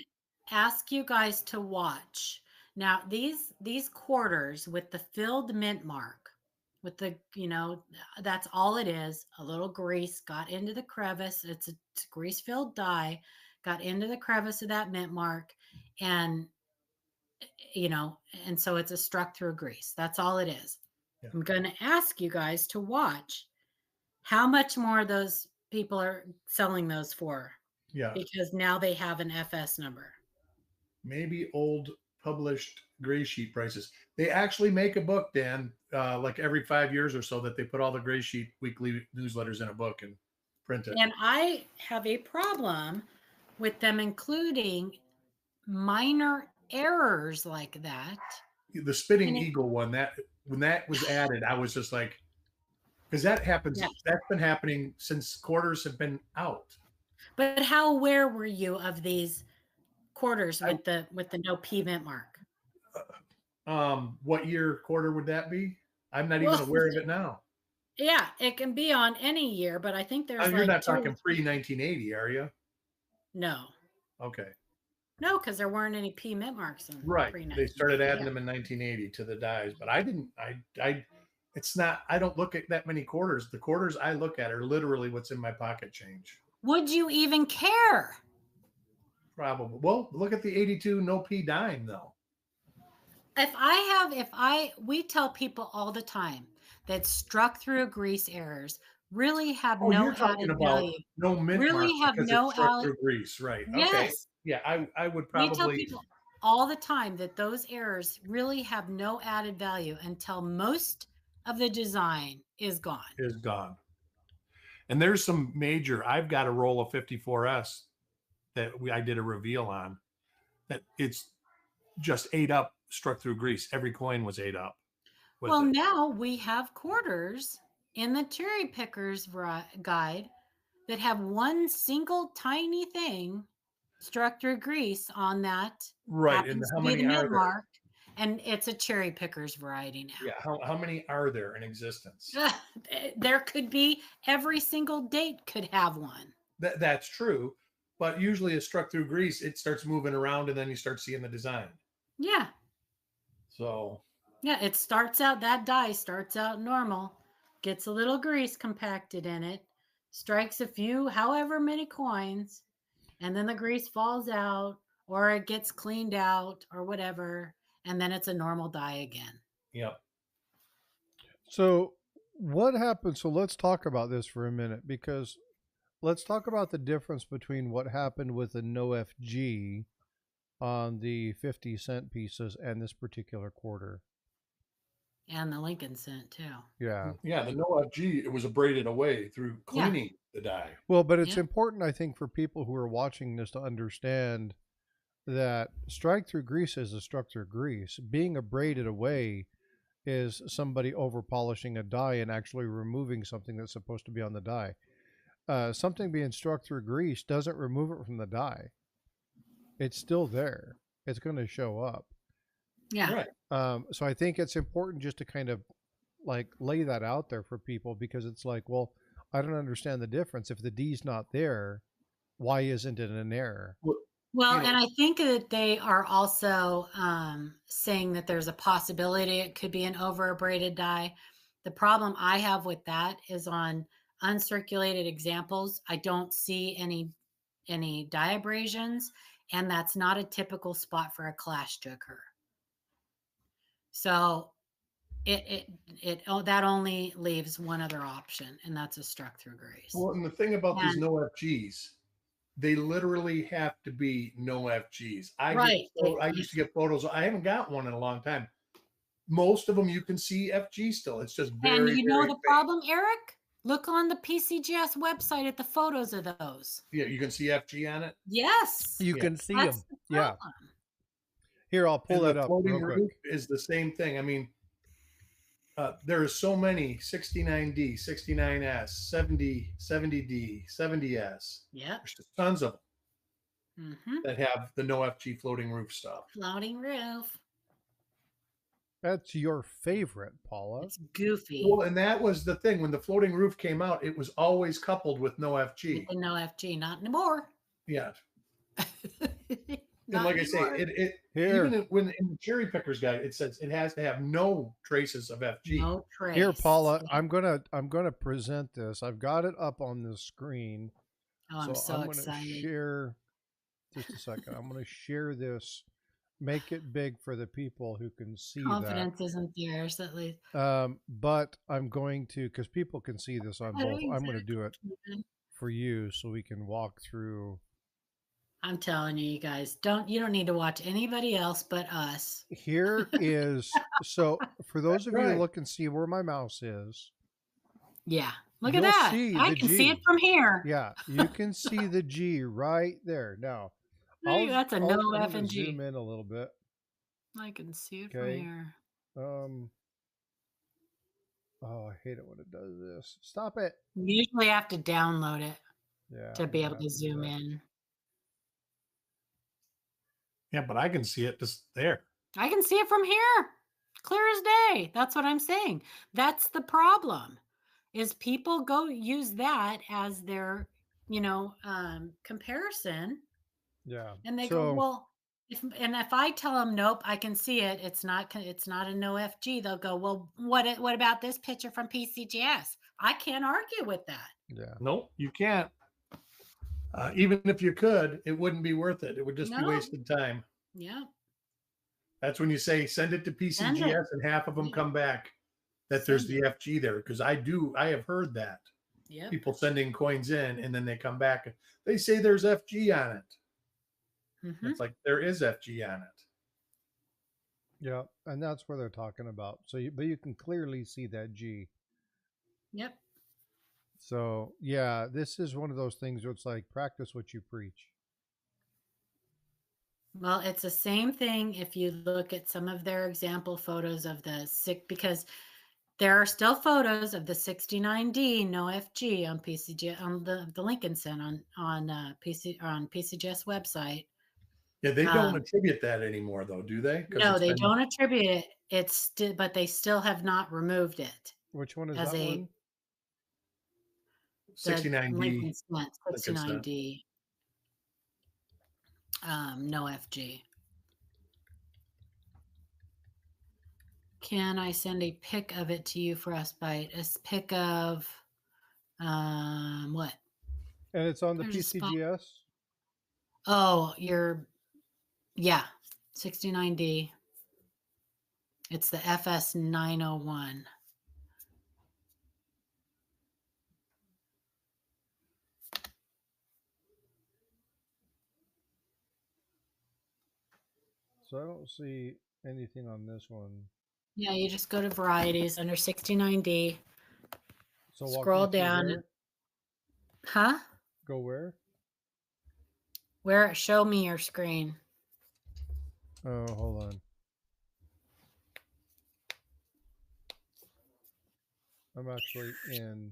ask you guys to watch. Now, these quarters with the filled mint mark, with the, that's all it is. A little grease got into the crevice. It's a grease-filled die, got into the crevice of that mint mark, and and so it's a struck through grease. That's all it is. Yeah. I'm going to ask you guys to watch how much more those people are selling those for. Yeah. Because now they have an FS number. Maybe old published gray sheet prices. They actually make a book, Dan, like every 5 years or so, that they put all the gray sheet weekly newsletters in a book and print it. And I have a problem with them including minor errors like that. The Spitting Eagle one, that when that was added, I was just like, because that happens. Yeah. That's been happening since quarters have been out. But how aware were you of these quarters with the no P mint mark? What year quarter would that be? I'm not even aware of it now. Yeah, it can be on any year, but I think there's. You're not talking pre-1980, are you? No. Okay. No, because there weren't any P mint marks in right. They started adding them in 1980 to the dies, but I didn't. It's not. I don't look at that many quarters. The quarters I look at are literally what's in my pocket change. Would you even care? Probably. Well, look at the 82 no P dime though. We tell people all the time that struck through grease errors really have no added value. No mint really have no struck through grease, right? Yes. Okay. Yeah, I would probably. We tell people all the time that those errors really have no added value until most of the design is gone. And there's some major. I've got a roll of 54S that I did a reveal on. That it's just ate up, struck through grease. Every coin was ate up. Well, now we have quarters in the Cherry Picker's Guide that have one single tiny thing struck through grease on that. Right. And how many are there? Mark, and it's a Cherry Picker's variety now. Yeah. How many are there in existence? There could be, every single date could have one. That's true. But usually it's struck through grease. It starts moving around and then you start seeing the design. Yeah. So. Yeah. That die starts out normal, gets a little grease compacted in it, strikes a few, however many coins, and then the grease falls out or it gets cleaned out or whatever. And then it's a normal die again. Yep. So what happens? So let's talk about this for a minute, because let's talk about the difference between what happened with the no FG on the 50-cent pieces and this particular quarter. And the Lincoln cent too. Yeah. Yeah. The no FG, it was abraded away through cleaning the die. Well, but it's important, I think, for people who are watching this to understand that strike through grease is a struck through grease. Being abraded away is somebody over polishing a die and actually removing something that's supposed to be on the die. Something being struck through grease doesn't remove it from the die. It's still there. It's going to show up. Yeah. Right. So I think it's important just to kind of like lay that out there for people, because it's like, well, I don't understand the difference. If the D's not there, why isn't it an error? Well, and I think that they are also saying that there's a possibility it could be an over abraded die. The problem I have with that is on uncirculated examples, I don't see any die abrasions, and that's not a typical spot for a clash to occur. So that only leaves one other option, and that's a struck through grease. Well, and the thing about these no FGs, they literally have to be no FGs. I used to get photos. I haven't got one in a long time. Most of them you can see FG still. It's just very. And you know the problem, Eric? Look on the PCGS website at the photos of those. Yeah, you can see FG on it. Yes. You Yeah. can see That's them. the Yeah. problem. Here, I'll pull And that the up floating real quick. roof is the same thing. I mean, there are so many 69D, 69S, 70, 70D, 70S. Yep. There's just tons of them Mm-hmm. that have the no FG floating roof stuff. Floating roof. That's your favorite, Paula. It's goofy. Well, and that was the thing. When the floating roof came out, it was always coupled with no FG. With the no FG, not anymore. Yeah. Not And like anymore. I say, Here. even when in the cherry picker's guide, it says it has to have no traces of FG. No trace. Here, Paula, I'm gonna present this. I've got it up on the screen. Oh, I'm so gonna excited. share. Just a second. I'm gonna share this. Make it big for the people who can see Confidence isn't theirs, at least. that. But I'm going to, because people can see this on both. I'm going to do it for you so we can walk through. I'm telling you, you guys, you don't need to watch anybody else but us. Here is, so for those of you right. who look and see where my mouse is. Yeah. Look at You'll that. see I the can see G. it from here. Yeah, you can see the G right there. Now, That's a no I'm F gonna and G. zoom in a little bit. I can see it Okay. from here. Oh, I hate it when it does this. Stop it. You usually have to download it Yeah. to be able to zoom in. Yeah, but I can see it just there. I can see it from here. Clear as day. That's what I'm saying. That's the problem. Is people go use that as their, comparison. Yeah. And they go, well, if I tell them, nope, I can see it. It's not a no FG. They'll go, well, what about this picture from PCGS? I can't argue with that. Yeah. Nope, you can't. Even if you could, it wouldn't be worth it. It would just be No. wasted time. Yeah. That's when you say send it to PCGS and half of them come back that there's the FG there. Because I have heard that. Yeah. People sending coins in and then they come back. They say there's FG on it. Mm-hmm. It's like there is FG on it. Yeah, and that's where they're talking about. So, but you can clearly see that G. Yep. So, yeah, this is one of those things where it's like practice what you preach. Well, it's the same thing if you look at some of their example photos of the sick, because there are still photos of the 69D no FG on PCG on the Lincoln sent on PCGS website. Yeah, they don't attribute that anymore, though, do they? No, they don't attribute it. It's still, but they still have not removed it. Which one is that one? 69D. 69D. No FG. Can I send a pic of it to you, Frostbyte? A pic of what? And it's on the There's a PCGS? Oh, 69D. It's the FS 901. So I don't see anything on this one. Yeah, you just go to varieties under 69D. So scroll down. Where? Huh? Go where? Where? Show me your screen. Oh, hold on. I'm actually in.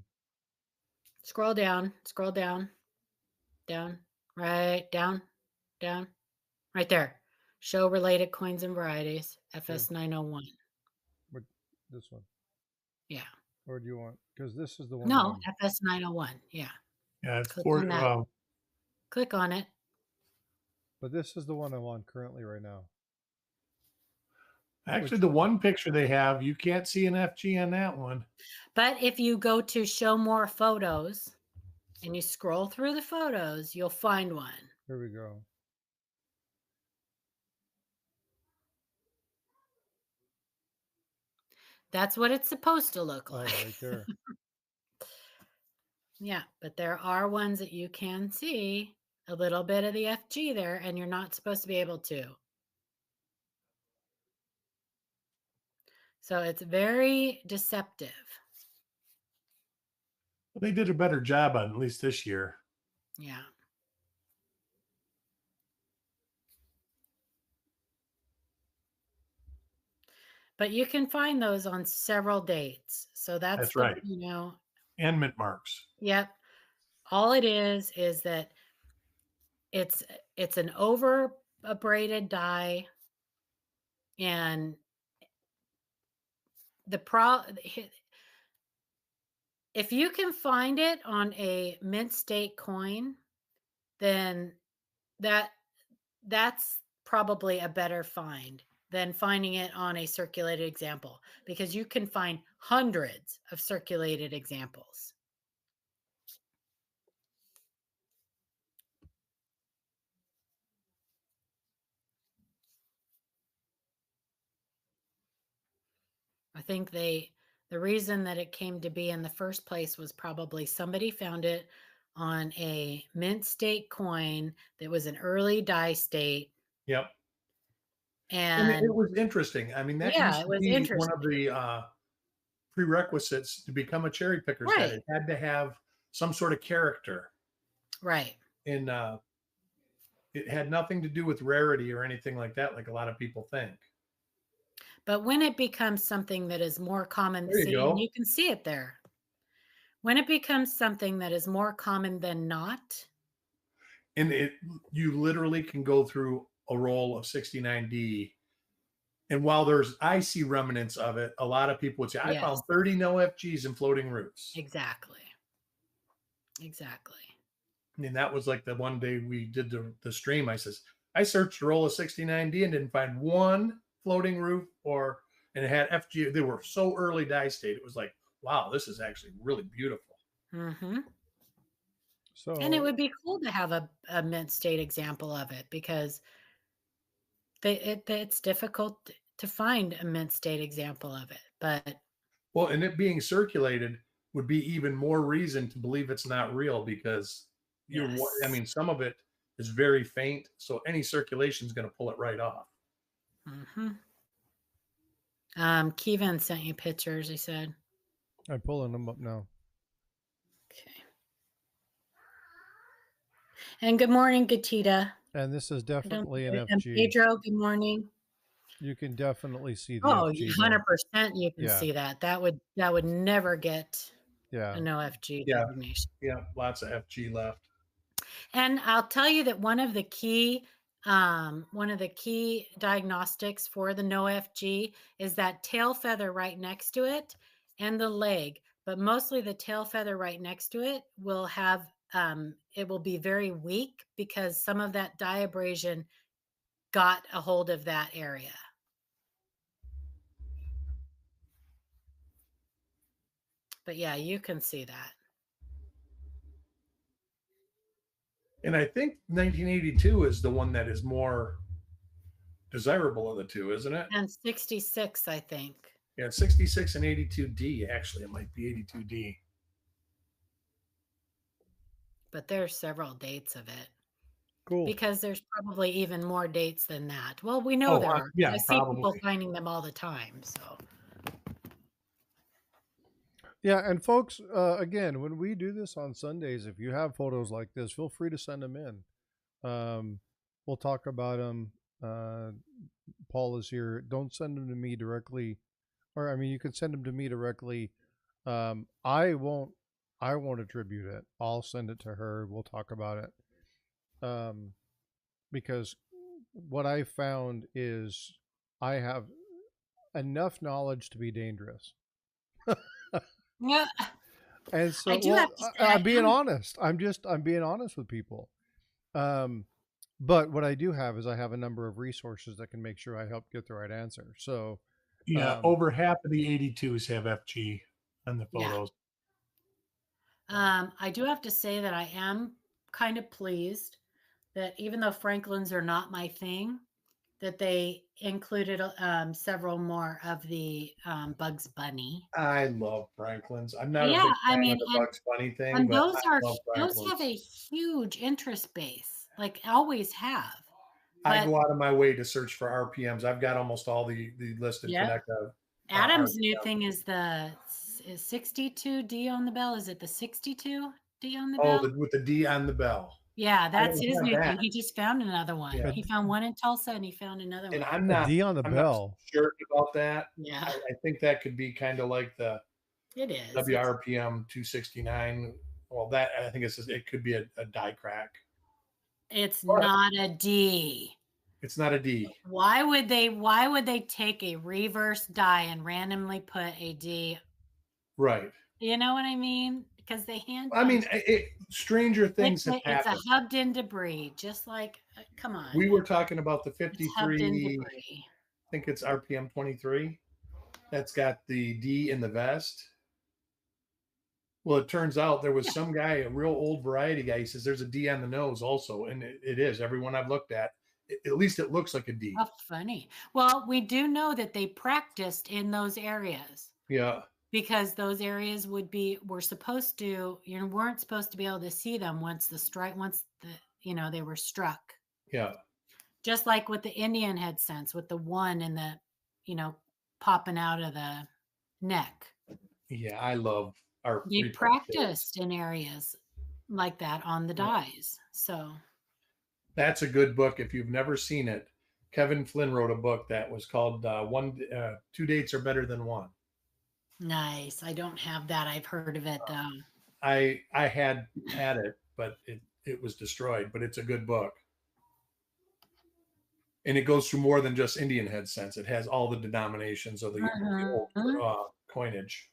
Scroll down. Scroll down. Down. Right. Down. Down. Right there. Show related coins and varieties. FS 901. What? This one? Yeah. Or do you want? Because this is the one. No, FS 901. Yeah. Yeah, it's Click for. on that. Click on it. But this is the one I'm on currently right now. Actually, the one picture they have, you can't see an FG on that one. But if you go to show more photos and you scroll through the photos, you'll find one. Here we go. That's what it's supposed to look like. Oh, right there. Yeah, but there are ones that you can see a little bit of the FG there, and you're not supposed to be able to. So it's very deceptive. Well, they did a better job on at least this year. Yeah. But you can find those on several dates. So that's the, right. And mint marks. Yep. All it is that it's an over braided dye, and if you can find it on a mint state coin, then that's probably a better find than finding it on a circulated example, because you can find hundreds of circulated examples. I think the reason that it came to be in the first place was probably somebody found it on a mint state coin that was an early die state. Yep. And it was interesting. I mean, that used to be one of the prerequisites to become a cherry picker. Right. It had to have some sort of character. Right. And it had nothing to do with rarity or anything like that, like a lot of people think. But when it becomes something that is more common, you can see it there. When it becomes something that is more common than not. And you literally can go through a roll of 69D. And while I see remnants of it, a lot of people would say, I found 30 no FGs in floating roofs. Exactly. I mean, that was like the one day we did the stream. I says, I searched a roll of 69D and didn't find one floating roof and it had FG. They were so early die state. It was like, wow, this is actually really beautiful. Mm-hmm. So, and it would be cool to have a mint state example of it, because it's difficult to find a mint state example of it. But and it being circulated would be even more reason to believe it's not real, because I mean, some of it is very faint, so any circulation is going to pull it right off. Mm-hmm. Kevin sent you pictures, he said. I'm pulling them up now. Okay. And good morning, Gatita. And this is definitely an FG. And Pedro, good morning. You can definitely see the FG. 100% you can see that. That would never get a no FG designation. Yeah, lots of FG left. And I'll tell you that one of the key diagnostics for the no FG is that tail feather right next to it and the leg, but mostly the tail feather right next to it will have it will be very weak, because some of that dye abrasion got a hold of that area. But yeah, you can see that. And I think 1982 is the one that is more desirable of the two, isn't it? And 66, I think. Yeah, 66 and 82D. Actually, it might be 82D. But there's several dates of it. Cool. Because there's probably even more dates than that. Well, we know there are. Yeah, I see people finding them all the time. So. Yeah, and folks, again, when we do this on Sundays, if you have photos like this, feel free to send them in. We'll talk about them. Paul is here. Don't send them to me directly, or I mean, you can send them to me directly. I won't attribute it. I'll send it to her. We'll talk about it. Because what I found is I have enough knowledge to be dangerous. Yeah. And so I'm being honest. I'm being honest with people. But what I do have is I have a number of resources that can make sure I help get the right answer. So yeah, over half of the 82s have FG on the photos. Yeah. I do have to say that I am kind of pleased that even though Franklins are not my thing, that they included several more of the Bugs Bunny. I love Franklins. I'm not a big fan of the Bugs Bunny thing, and but those have a huge interest base, like always have. I go out of my way to search for RPMs. I've got almost all the listed connected. Adam's new thing is is 62 D on the bell. Is it the 62 D on the Oh, bell? with the D on the bell. Yeah, that's don't his have new thing. that. He just found another one. Yeah. He found one in Tulsa and he found another And one. I'm A not D on the I'm not bell. sure about that. Yeah, I think that could be kind of like the it is. WRPM 269. Well, that I think it could be a die crack. It's But- not a D. It's not a D. Why would they take a reverse die and randomly put a D? Right. You know what I mean? Because they hand. I mean, stranger things have it's a happened. hubbed in debris, just like come on. We were talking about the It's hubbed in 53. debris. I think it's RPM 23. That's got the D in the vest. Well, it turns out there was some guy, a real old variety guy. He says there's a D on the nose also, and it is. Everyone I've looked at least it looks like a D. Oh, funny. Well, we do know that they practiced in those areas. Yeah. Because those areas were supposed to, you weren't supposed to be able to see them once they were struck. Yeah. Just like with the Indian head sense, with the one and the, popping out of the neck. Yeah, I love our. They practiced in areas like that on the dies. So that's a good book. If you've never seen it, Kevin Flynn wrote a book that was called Two Dates Are Better Than One. nice. I don't have that. I've heard of it though. I had it, but it was destroyed. But it's a good book, and it goes through more than just Indian head sense. It has all the denominations of the old coinage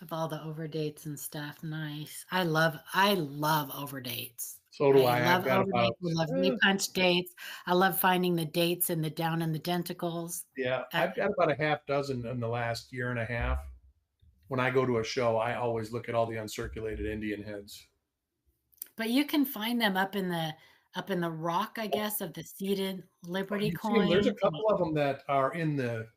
Of all the overdates and stuff. Nice. I love overdates. So do I. I love overdates. I love repunch dates. I love finding the dates down in the denticles. Yeah, I've got about a half dozen in the last year and a half. When I go to a show, I always look at all the uncirculated Indian heads. But you can find them up in the rock, I guess, of the seated Liberty coin. There's a couple of them that are in the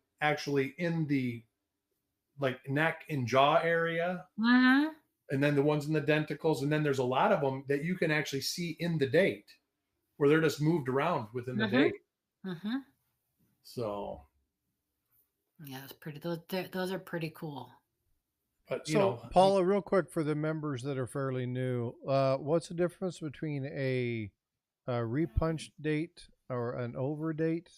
like neck and jaw area. Uh-huh. And then the ones in the denticles, and then there's a lot of them that you can actually see in the date, where they're just moved around within the date. Mm-hmm. So, yeah, it's pretty. Those are pretty cool. But Paula, real quick for the members that are fairly new, what's the difference between a repunch date or an over date?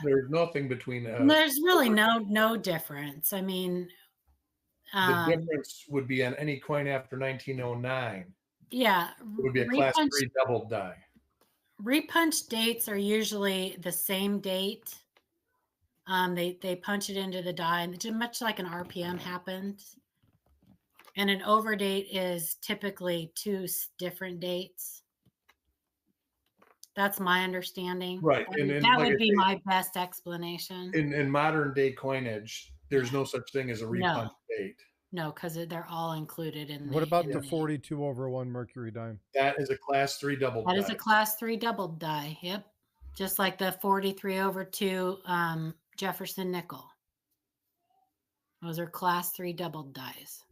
There's nothing between. There's really no difference. I mean, the difference would be on any coin after 1909. Yeah, it would be a class 3 double die. Repunch dates are usually the same date. They punch it into the die, and much like an RPM happens. And an overdate is typically 2 different dates. That's my understanding. Right. That would be my best explanation. In modern day coinage, there's no such thing as a repunch date. No, because they're all included in. What about the 42/1 Mercury dime? That is a class 3 double die. That is a class 3 double die. Yep. Just like the 43/2 Jefferson nickel. Those are class 3 double dies.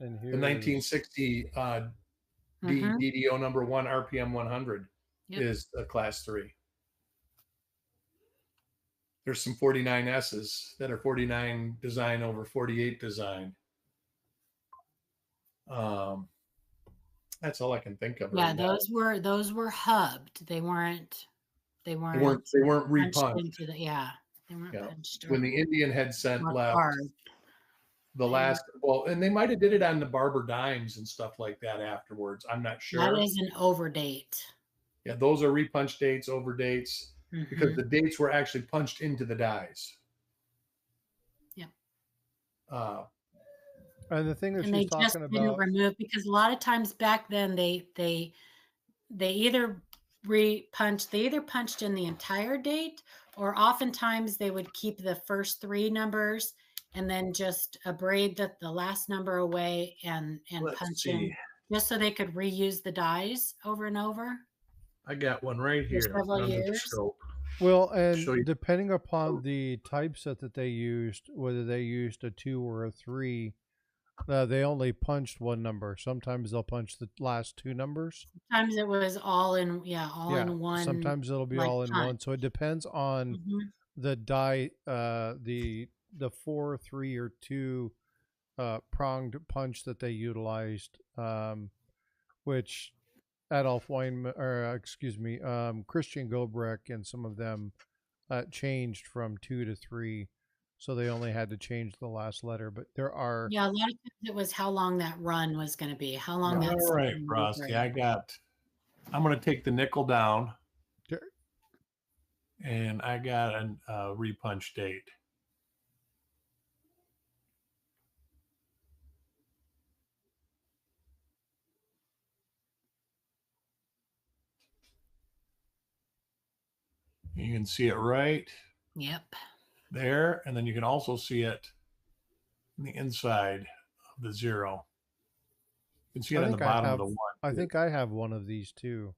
And the 1960 DDO number 1 RPM 100 is a class 3. There's some 49S's that are 49 design over 48 design. That's all I can think of. Yeah, right those were hubbed. They weren't repunched. they weren't punched. When the Indian head sent left, the last and they might have did it on the Barber dimes and stuff like that afterwards. I'm not sure. That is an overdate. Yeah, those are repunch dates, over dates, because the dates were actually punched into the dies. Yeah. And the thing that she's talking about, remove, because a lot of times back then they either punched in the entire date, or oftentimes they would keep the first 3 numbers and then just abrade the last number away and punch in, just so they could reuse the dies over and over. I got one right here. Several years. Well, and depending upon the typeset that they used, whether they used a 2 or a 3, They only punched one number. Sometimes they'll punch the last two numbers. Sometimes it was all in one. Sometimes it'll be like all in punch. one. So it depends on the die, the 4, 3, or 2 pronged punch that they utilized, which Adolf Weinman, or Christian Gobrecht and some of them changed from 2 to 3, so they only had to change the last letter. But there are a lot of times it was how long that run was going to be, how long that. All right, Frosty, I'm going to take the nickel down, and I got a repunch date. You can see it right there, and then you can also see it in the inside of the 0. You can see it on the bottom of the 1. I think I have one of these too.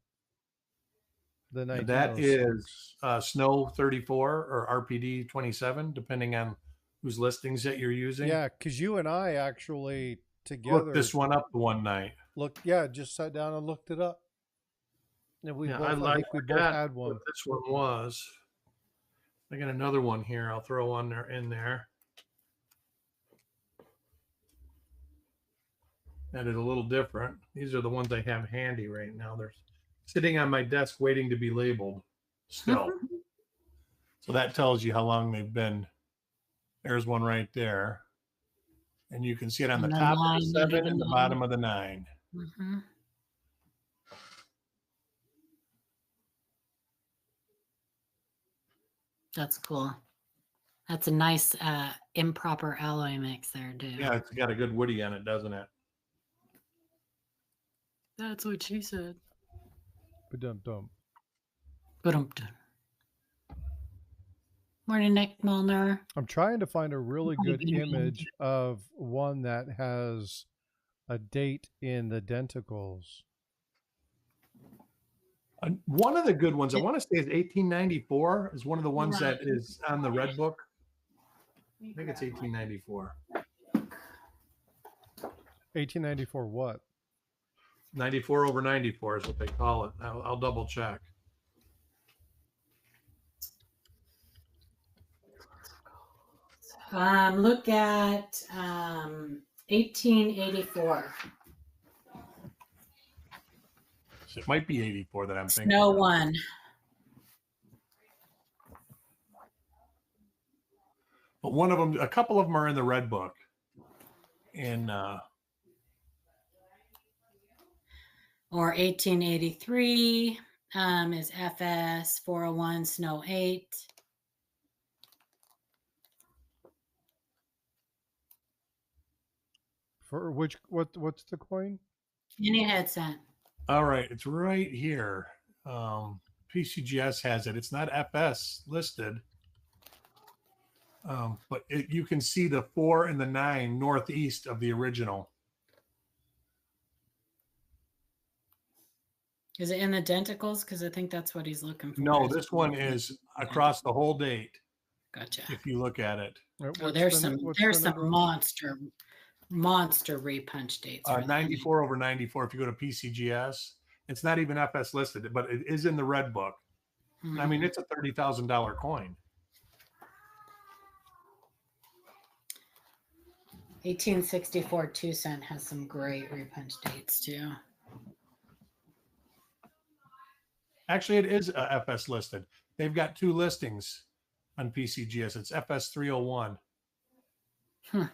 That is Snow 34 or RPD 27, depending on whose listings that you're using. Yeah, because you and I actually together looked this one up one night. Just sat down and looked it up. And we both had one. What this one was. I got another one here. I'll throw one in there. That is a little different. These are the ones I have handy right now. They're sitting on my desk waiting to be labeled still. So that tells you how long they've been. There's one right there. And you can see it on the top of the 7 and the bottom of the 9. Mm-hmm. That's cool. That's a nice improper alloy mix there, too. Yeah, it's got a good woody on it, doesn't it? That's what she said. Ba-dum-dum. Ba-dum-dum. Morning, Nick Milner. I'm trying to find a really good image of one that has a date in the denticles. One of the good ones, I want to say, is 1894. Is one of the ones that is on the Red Book. I think it's 1894. 1894 what? 94 over 94 is what they call it. I'll double check. Look at 1884. It might be 84 that I'm thinking. Snow 1. But one of them, a couple of them are in the Red Book. And or 1883 is FS 401 Snow 8. For which what's the coin? Any headset. all right, it's right here. PCGS has it. It's not FS listed. But you can see the 4 and the 9 northeast of the original. Is it in the denticles? Because I think that's what he's looking for. No, this one is across the whole date. Gotcha. If you look at it. Oh, there's some monster repunch dates. 94 over 94. If you go to PCGS, it's not even FS listed, but it is in the Red Book. Mm-hmm. I mean, it's a $30,000 coin. 1864 2-cent has some great repunch dates too. Actually, it is FS listed. They've got 2 listings on PCGS. It's FS 301. So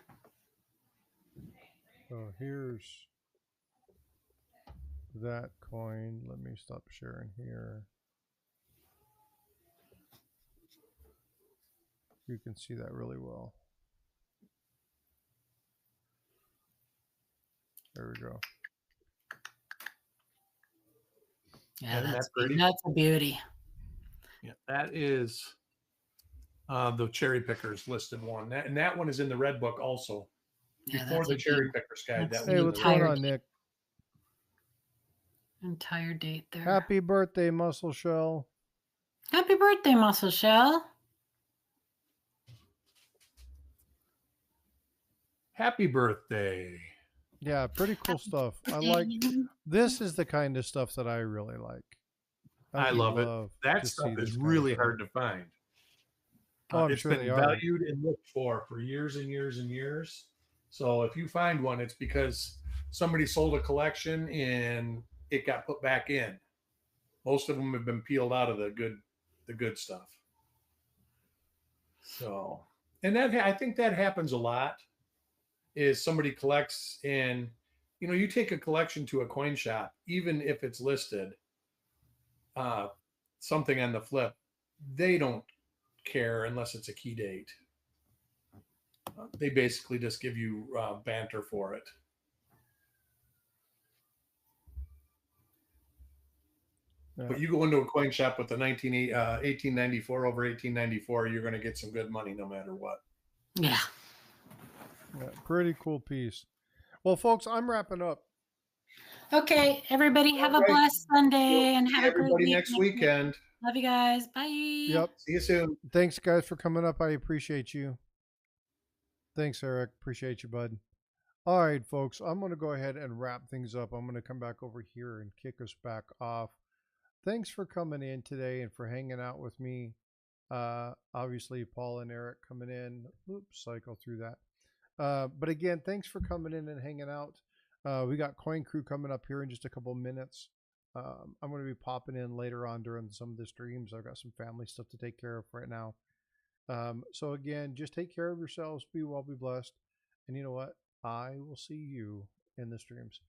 here's that coin. Let me stop sharing here. You can see that really well. There we go. Yeah, that's a beauty. Yeah, that is the cherry pickers listed one. And that one is in the Red Book also. Yeah, before the cherry pickers guide. Hey, what's going on, Nick? Entire date there. Happy birthday, Muscle Shell. Happy birthday, Muscle Shell. Happy birthday. Yeah, pretty cool stuff. I like this is the kind of stuff that I really like. I would love it. That to stuff see is this kind of really thing. hard to find. Oh, I'm It's sure been they are. valued and looked for years and years and years. So if you find one, it's because somebody sold a collection and it got put back in. Most of them have been peeled out of the good stuff. So, and that I think that happens a lot. Is somebody collects, and you take a collection to a coin shop, even if it's listed something on the flip, they don't care unless it's a key date. They basically just give you banter for it. Yeah. But you go into a coin shop with the 1894 over 1894, you're going to get some good money no matter what. Yeah. Pretty cool piece. Well, folks, I'm wrapping up. Okay, everybody have a blessed Sunday and have everybody next weekend. Love you guys. Bye. Yep. See you soon. Thanks, guys, for coming up. I appreciate you. Thanks, Eric. Appreciate you, bud. All right, folks, I'm going to go ahead and wrap things up. I'm going to come back over here and kick us back off. Thanks for coming in today and for hanging out with me. Obviously, Paul and Eric coming in. Oops, cycle through that. But again, thanks for coming in and hanging out. We got Coin Crew coming up here in just a couple minutes. I'm going to be popping in later on during some of the streams. I've got some family stuff to take care of right now. So again, just take care of yourselves. Be well, be blessed. And you know what? I will see you in the streams.